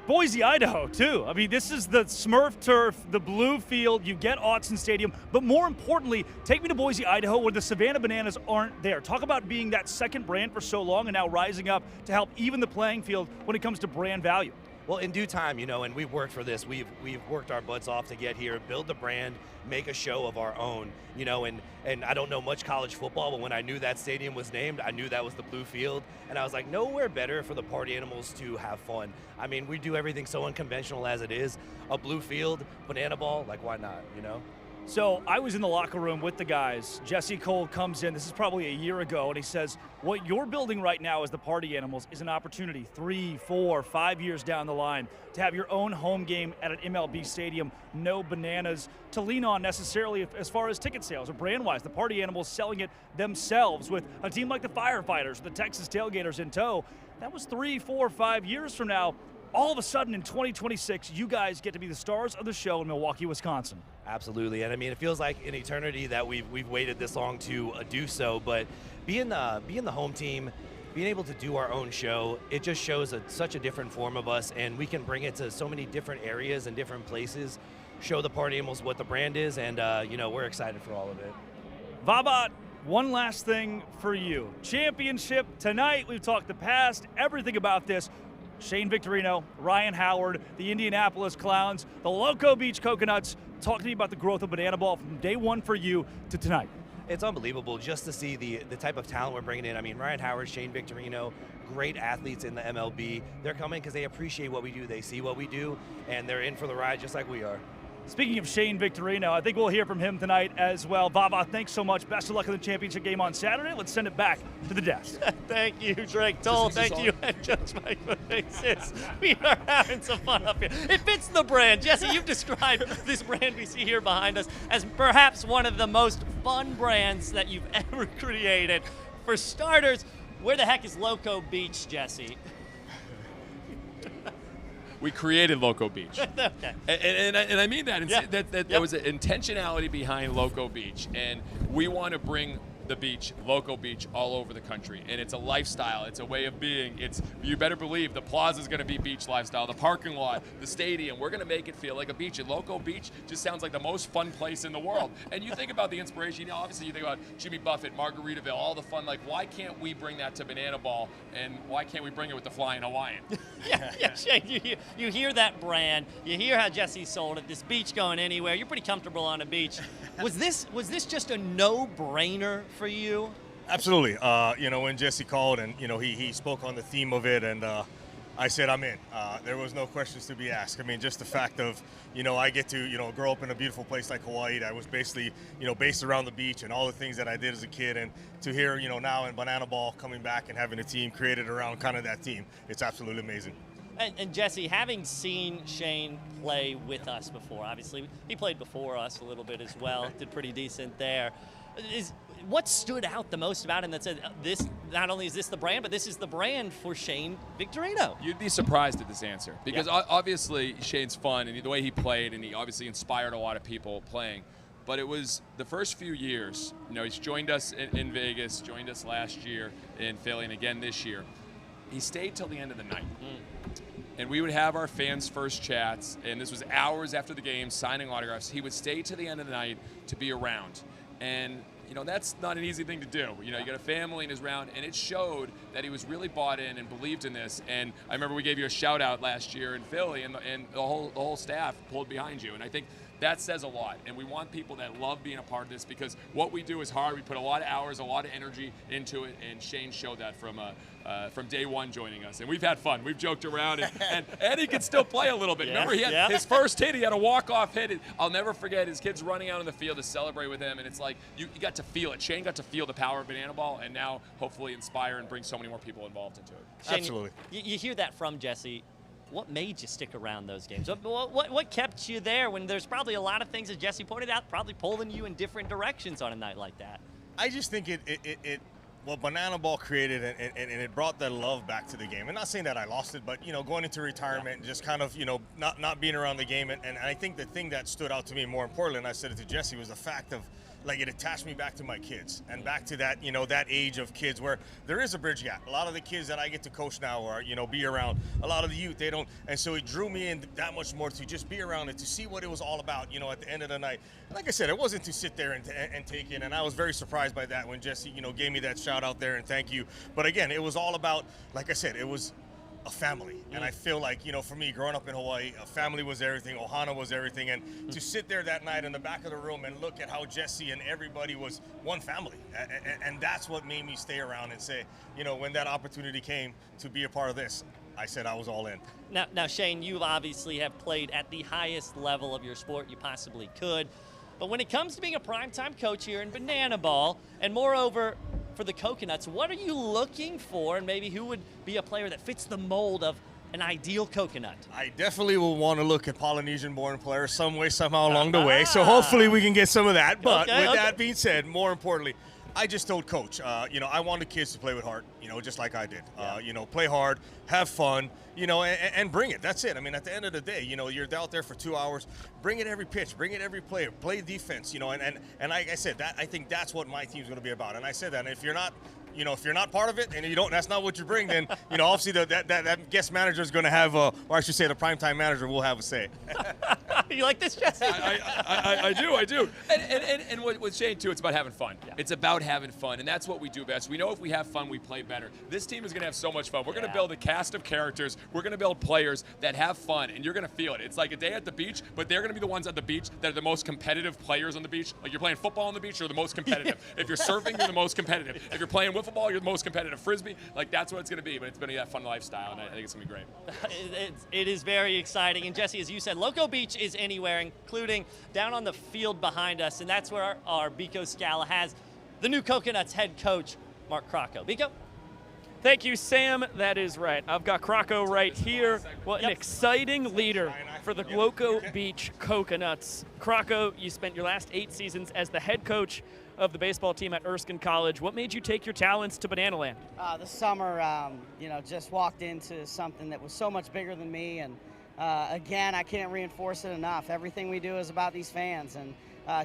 Boise, Idaho, too. I mean, this is the Smurf turf, the blue field. You get Autzen Stadium. But more importantly, take me to Boise, Idaho, where the Savannah Bananas aren't there. Talk about being that second brand for so long and now rising up to help even the playing field when it comes to brand value. Well, in due time, you know, and we've worked for this. We've worked our butts off to get here, build the brand, make a show of our own, you know, and I don't know much college football, but when I knew that stadium was named, I knew that was the blue field, and I was like, nowhere better for the Party Animals to have fun. I mean, we do everything so unconventional as it is. A blue field, banana ball, like why not, you know? So I was in the locker room with the guys. Jesse Cole comes in, this is probably a year ago, and he says, what you're building right now as the Party Animals is an opportunity 3, 4, 5 years down the line to have your own home game at an MLB stadium, no bananas to lean on necessarily as far as ticket sales or brand-wise. The Party Animals selling it themselves with a team like the Firefighters, the Texas Tailgaters in tow. That was 3, 4, 5 years from now. All of a sudden in 2026, you guys get to be the stars of the show in Milwaukee, Wisconsin. Absolutely, and I mean, it feels like an eternity that we've waited this long to do so. But being the home team, being able to do our own show, it just shows such a different form of us, and we can bring it to so many different areas and different places. Show the Party Animals what the brand is, and you know, we're excited for all of it. Vabat, one last thing for you. Championship tonight. We've talked the past, everything about this. Shane Victorino, Ryan Howard, the Indianapolis Clowns, the Loco Beach Coconuts. Talk to me about the growth of Banana Ball from day one for you to tonight. It's unbelievable just to see the type of talent we're bringing in. I mean, Ryan Howard, Shane Victorino, great athletes in the MLB. They're coming because they appreciate what we do. They see what we do, and they're in for the ride just like we are. Speaking of Shane Victorino, I think we'll hear from him tonight as well. Vava, thanks so much. Best of luck in the championship game on Saturday. Let's send it back to the desk. Thank you, Drake Toll. Thank you, Judge Mike Faces. We are having some fun up here. It fits the brand. Jesse, you've described this brand we see here behind us as perhaps one of the most fun brands that you've ever created. For starters, where the heck is Loco Beach, Jesse? We created Loco Beach. Okay. And I mean that. Yeah. There was an intentionality behind Loco Beach. And we want to bring the beach, Loco Beach, all over the country. And it's a lifestyle. It's a way of being. You better believe the plaza is going to be beach lifestyle. The parking lot, the stadium, we're going to make it feel like a beach. And Loco Beach just sounds like the most fun place in the world. And you think about the inspiration. You know, obviously you think about Jimmy Buffett, Margaritaville, all the fun. Like, why can't we bring that to Banana Ball? And why can't we bring it with the Flying Hawaiian? Yeah, Shane, you hear that brand. You hear how Jesse sold it. This beach going anywhere. You're pretty comfortable on a beach. Was this just a no-brainer for you? Absolutely. You know, when Jesse called and, you know, he spoke on the theme of it, and I said I'm in. There was no questions to be asked. I mean, just the fact of, you know, I get to, you know, grow up in a beautiful place like Hawaii that was basically, you know, based around the beach and all the things that I did as a kid, and to hear, you know, now in Banana Ball coming back and having a team created around kind of that team, it's absolutely amazing. And Jesse, having seen Shane play with us before, obviously he played before us a little bit as well, did pretty decent there. What stood out the most about him that said, this, not only is this the brand, but this is the brand for Shane Victorino? You'd be surprised at this answer because obviously Shane's fun and the way he played, and he obviously inspired a lot of people playing. But it was the first few years, you know, he's joined us in Vegas, joined us last year in Philly, and again this year. He stayed till the end of the night. And we would have our fans' first chats, and this was hours after the game, signing autographs. He would stay to the end of the night to be around. And that's not an easy thing to do. You got a family in his round, and it showed that he was really bought in and believed in this. And I remember we gave you a shout out last year in Philly, and the whole staff pulled behind you. And I think that says a lot. And we want people that love being a part of this, because what we do is hard. We put a lot of hours, a lot of energy into it, and Shane showed that from day one joining us. And we've had fun. We've joked around, and Eddie can still play a little bit. Remember, he had his first hit. He had a walk-off hit. I'll never forget his kids running out on the field to celebrate with him, and it's like you got to feel it. Shane got to feel the power of Banana Ball, and now hopefully inspire and bring so many more people involved into it. Shane, Absolutely. You hear that from Jesse. What made you stick around those games? What kept you there when there's probably a lot of things, as Jesse pointed out, probably pulling you in different directions on a night like that? I just think what Banana Ball created, and it brought that love back to the game. And not saying that I lost it, but, going into retirement and just kind of, not being around the game. And I think the thing that stood out to me more importantly, and I said it to Jesse, was the fact of, like, it attached me back to my kids and back to that, that age of kids where there is a bridge gap. A lot of the kids that I get to coach now or, be around, a lot of the youth, they don't. And so it drew me in that much more to just be around it, to see what it was all about, at the end of the night. Like I said, it wasn't to sit there and take in. And I was very surprised by that when Jesse, gave me that shout out there and thank you. But again, it was all about, like I said, it was a family. And I feel like, for me, growing up in Hawaii, a family was everything. Ohana was everything. And to sit there that night in the back of the room and look at how Jesse and everybody was one family. And that's what made me stay around and say, when that opportunity came to be a part of this, I said I was all in. Now, Shane, you obviously have played at the highest level of your sport you possibly could. But when it comes to being a primetime coach here in Banana Ball, and moreover, for the Coconuts, what are you looking for, and maybe who would be a player that fits the mold of an ideal Coconut? I definitely will want to look at Polynesian-born players some way, somehow along the way. So hopefully we can get some of that. But with that being said, more importantly, I just told Coach, I wanted kids to play with heart, just like I did. Play hard, have fun, and bring it. That's it. I mean, at the end of the day, you're out there for 2 hours. Bring it every pitch. Bring it every player. Play defense, and like I said, I think that's what my team's going to be about. And I said that. And if you're not, if you're not part of it and that's not what you bring, then, obviously that guest manager is going to have, or I should say the primetime manager will have a say. You like this, Jesse? I do. And with Shane, too, it's about having fun. Yeah. It's about having fun, and that's what we do best. We know if we have fun, we play better. This team is going to have so much fun. We're going to build a cast of characters. We're going to build players that have fun, and you're going to feel it. It's like a day at the beach, but they're going to be the ones at the beach that are the most competitive players on the beach. Like, you're playing football on the beach, you're the most competitive. If you're surfing, you're the most competitive. If you're playing wiffle ball, you're the most competitive. Frisbee, like, that's what it's going to be, but it's going to be that fun lifestyle, and I think it's going to be great. It is very exciting, and Jesse, as you said, Loco Beach is anywhere, including down on the field behind us, and that's where our Biko Scala has the new Coconuts head coach, Mark Crocco. Biko? Thank you, Sam. That is right. I've got Crocco right here. What an exciting leader for the Loco Beach Coconuts. Crocco, you spent your last 8 seasons as the head coach of the baseball team at Erskine College. What made you take your talents to Banana Land? This summer, just walked into something that was so much bigger than me, and again, I can't reinforce it enough. Everything we do is about these fans, and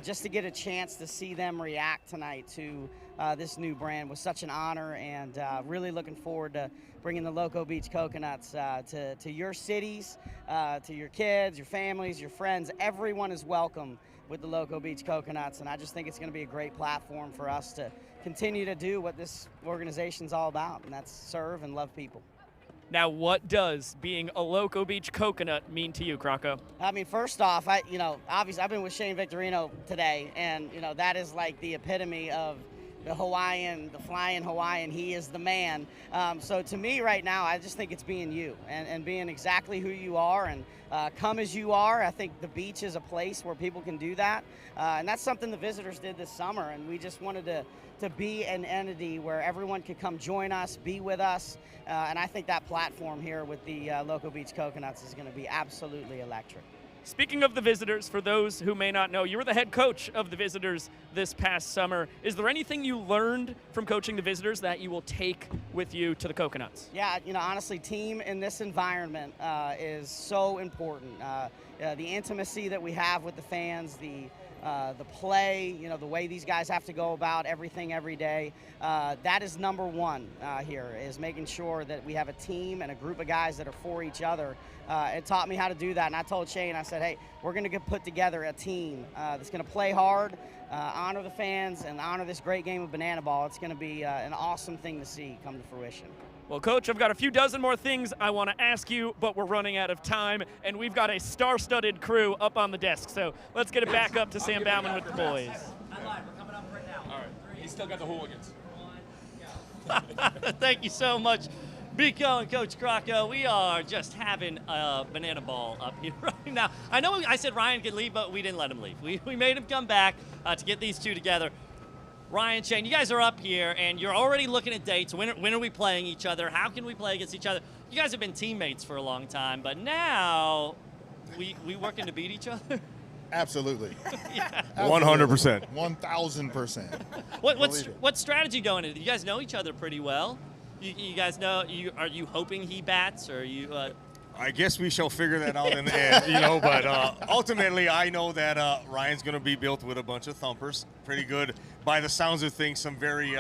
just to get a chance to see them react tonight to this new brand was such an honor, and really looking forward to bringing the Loco Beach Coconuts to your cities, to your kids, your families, your friends. Everyone is welcome with the Loco Beach Coconuts, and I just think it's going to be a great platform for us to continue to do what this organization's all about, and that's serve and love people. Now, what does being a Loco Beach Coconut mean to you, Crocco? I mean, first off, obviously I've been with Shane Victorino today, and, that is like the epitome of the Hawaiian, the flying Hawaiian. He is the man. So to me right now, I just think it's being you and being exactly who you are, and come as you are. I think the beach is a place where people can do that. And that's something the visitors did this summer, and we just wanted to be an entity where everyone could come join us, be with us. And I think that platform here with the Loco Beach Coconuts is going to be absolutely electric. Speaking of the visitors, for those who may not know, you were the head coach of the visitors this past summer. Is there anything you learned from coaching the visitors that you will take with you to the Coconuts? Yeah, honestly, team in this environment is so important. The intimacy that we have with the fans, the play, the way these guys have to go about everything every day. That is number one here, is making sure that we have a team and a group of guys that are for each other. It taught me how to do that, and I told Shane, I said, hey, we're going to put together a team that's going to play hard, honor the fans and honor this great game of banana ball. It's going to be an awesome thing to see come to fruition. Well, Coach, I've got a few dozen more things I want to ask you, but we're running out of time, and we've got a star-studded crew up on the desk. So let's get it back up to Sam Bauman with the boys. All right. He's still got the hooligans. Thank you so much, Biko and Coach Crocco. We are just having a banana ball up here right now. I know I said Ryan could leave, but we didn't let him leave. We made him come back to get these two together. Ryan, Shane, you guys are up here, and you're already looking at dates. When are we playing each other? How can we play against each other? You guys have been teammates for a long time, but now we working to beat each other? Absolutely. Yeah. 100%. 1,000%. What's strategy going into? You guys know each other pretty well. You guys know. Are you hoping he bats, or are you? I guess we shall figure that out in the end, you know. But ultimately, I know that Ryan's going to be built with a bunch of thumpers. Pretty good, by the sounds of things, some very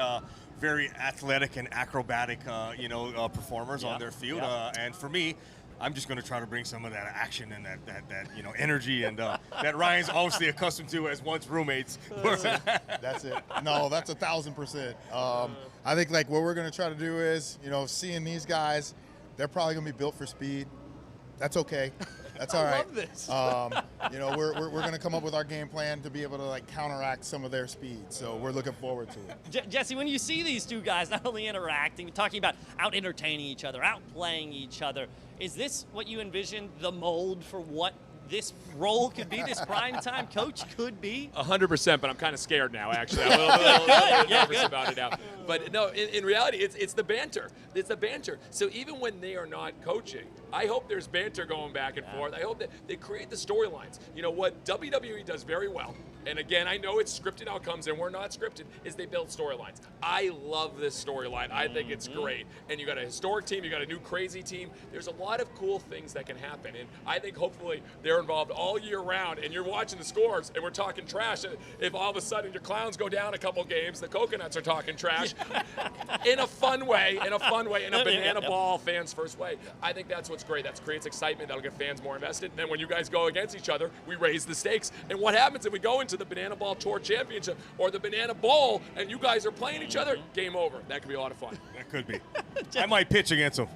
athletic and acrobatic, performers on their field. And for me, I'm just going to try to bring some of that action and that energy and that Ryan's obviously accustomed to as once roommates. That's it. No, that's 1,000%. I think like what we're going to try to do is, seeing these guys, they're probably going to be built for speed. That's okay. That's all right. I love this. We're going to come up with our game plan to be able to like counteract some of their speed. So we're looking forward to it. Jesse, when you see these two guys not only interacting, talking about out entertaining each other, out playing each other, is this what you envision the mold for what this role could be, this primetime coach could be? 100%, but I'm kind of scared now, actually. I'm a little nervous about it now. But no, in reality, it's the banter. It's the banter. So even when they are not coaching, I hope there's banter going back and forth. I hope that they create the storylines. You know what WWE does very well, and again, I know it's scripted outcomes and we're not scripted, is they build storylines. I love this storyline. I think it's great. And you got a historic team, you got a new crazy team. There's a lot of cool things that can happen. And I think hopefully they're involved all year round, and you're watching the scores and we're talking trash. If all of a sudden your Clowns go down a couple games, the Coconuts are talking trash in a fun way, in a banana ball fans first way. I think that's what's great. That creates excitement. That'll get fans more invested. And then when you guys go against each other, we raise the stakes. And what happens if we go into the Banana Ball Tour Championship or the Banana Bowl and you guys are playing each other? Game over. That could be a lot of fun. That could be. I might pitch against them.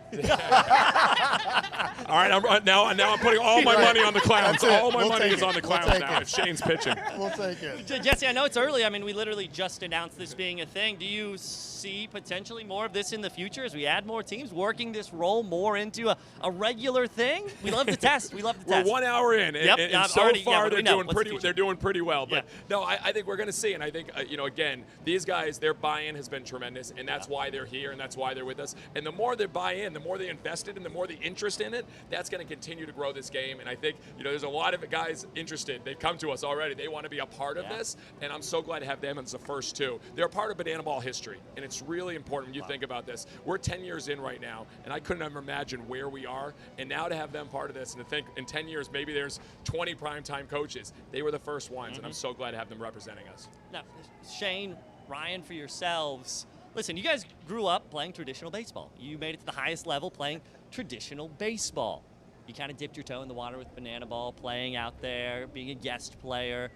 All right, now I'm putting all my money on the Clowns. All my money is on the Clowns now if Shane's pitching. We'll take it. Jesse, I know it's early. I mean, we literally just announced this being a thing. Do you see potentially more of this in the future as we add more teams, working this role more into a regular thing? We love to test. We love to test. We're 1 hour in, and so far they're doing pretty well. But no, I think we're going to see, and I think again, these guys, their buy-in has been tremendous, and that's why they're here, and that's why they're with us. And the more they buy in, the more they invested, and the more the interest in it, that's going to continue to grow this game. And I think there's a lot of guys interested. They've come to us already. They want to be a part of this, and I'm so glad to have them as the first two. They're a part of Banana Ball history, and it's really important when you think about this. We're 10 years in right now, and I couldn't ever imagine where we are. And now to have them part of this, and to think in 10 years maybe there's 20 primetime coaches. They were the first ones, and I'm so glad to have them representing us. Now, Shane, Ryan, for yourselves, listen, you guys grew up playing traditional baseball. You made it to the highest level playing traditional baseball. You kind of dipped your toe in the water with banana ball, playing out there, being a guest player,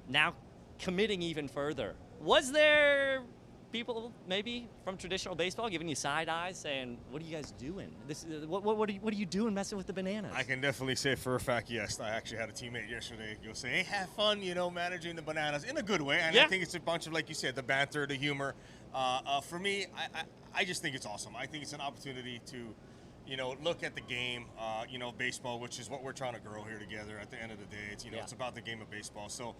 now committing even further. Was there people maybe from traditional baseball giving you side eyes saying, what are you guys doing? What are you doing messing with the bananas? I can definitely say for a fact, yes. I actually had a teammate yesterday go say, hey, have fun, managing the bananas in a good way. And I think it's a bunch of, like you said, the banter, the humor. For me, I just think it's awesome. I think it's an opportunity to, look at the game, baseball, which is what we're trying to grow here together at the end of the day. It's, it's about the game of baseball. So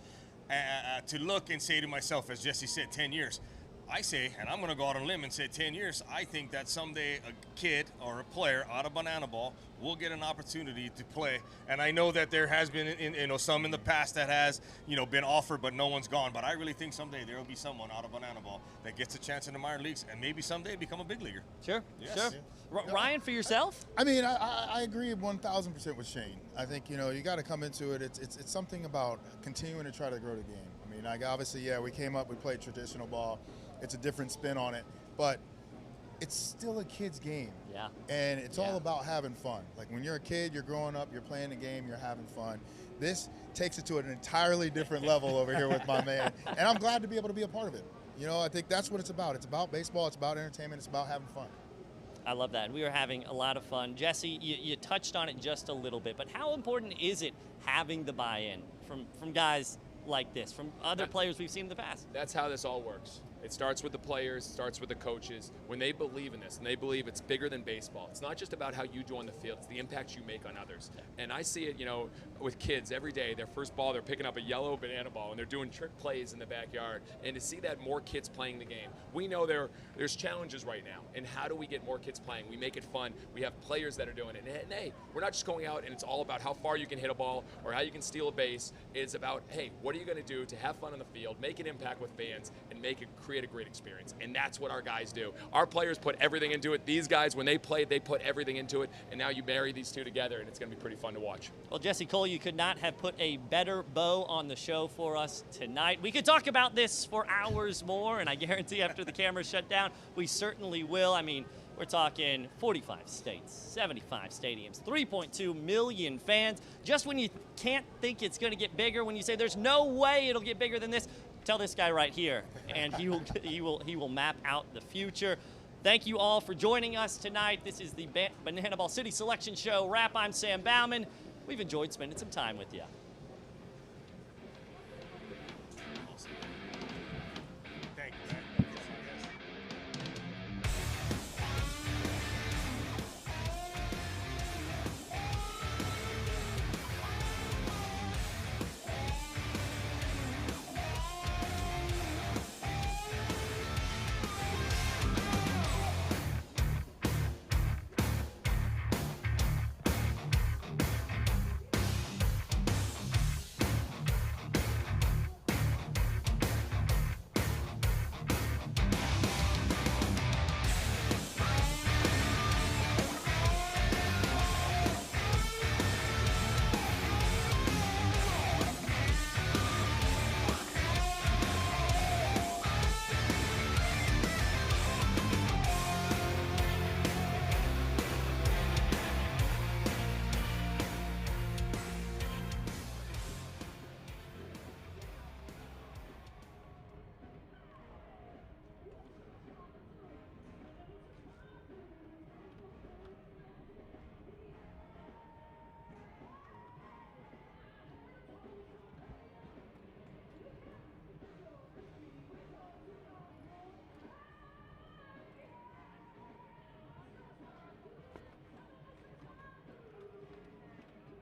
to look and say to myself, as Jesse said, 10 years, I say, and I'm going to go out on a limb and say 10 years, I think that someday a kid or a player out of Banana Ball will get an opportunity to play. And I know that there has been, some in the past that has, been offered, but no one's gone. But I really think someday there will be someone out of Banana Ball that gets a chance in the minor leagues and maybe someday become a big leaguer. Sure, yes. sure. Yeah. Ryan, for yourself? I mean, I agree 1,000% with Shane. I think, you got to come into it. It's something about continuing to try to grow the game. I mean, obviously, we came up, we played traditional ball. It's a different spin on it, but it's still a kid's game. Yeah. And it's all about having fun. Like when you're a kid, you're growing up, you're playing the game, you're having fun. This takes it to an entirely different level over here with my man. And I'm glad to be able to be a part of it. You know, I think that's what it's about. It's about baseball. It's about entertainment. It's about having fun. I love that. We are having a lot of fun. Jesse, you touched on it just a little bit, but how important is it having the buy-in from guys like this, from other players we've seen in the past? That's how this all works. It starts with the players, starts with the coaches. When they believe in this and they believe it's bigger than baseball, it's not just about how you do on the field, it's the impact you make on others. And I see it, you know, with kids every day, their first ball, they're picking up a yellow banana ball and they're doing trick plays in the backyard. And to see that more kids playing the game, we know there's challenges right now. And how do we get more kids playing? We make it fun. We have players that are doing it. And hey, we're not just going out and it's all about how far you can hit a ball or how you can steal a base. It's about, hey, what are you going to do to have fun on the field, make an impact with fans, and create a great experience. And that's what our guys do. Our players put everything into it. These guys, when they played, they put everything into it. And now you marry these two together, and it's going to be pretty fun to watch. Well, Jesse Cole, you could not have put a better bow on the show for us tonight. We could talk about this for hours more, and I guarantee after the cameras shut down, we certainly will. I mean, we're talking 45 states, 75 stadiums, 3.2 million fans. Just when you can't think it's going to get bigger, when you say there's no way it'll get bigger than this, tell this guy right here, and he will map out the future. Thank you all for joining us tonight. This is the Banana Ball City Selection Show wrap. I'm Sam Bauman. We've enjoyed spending some time with you.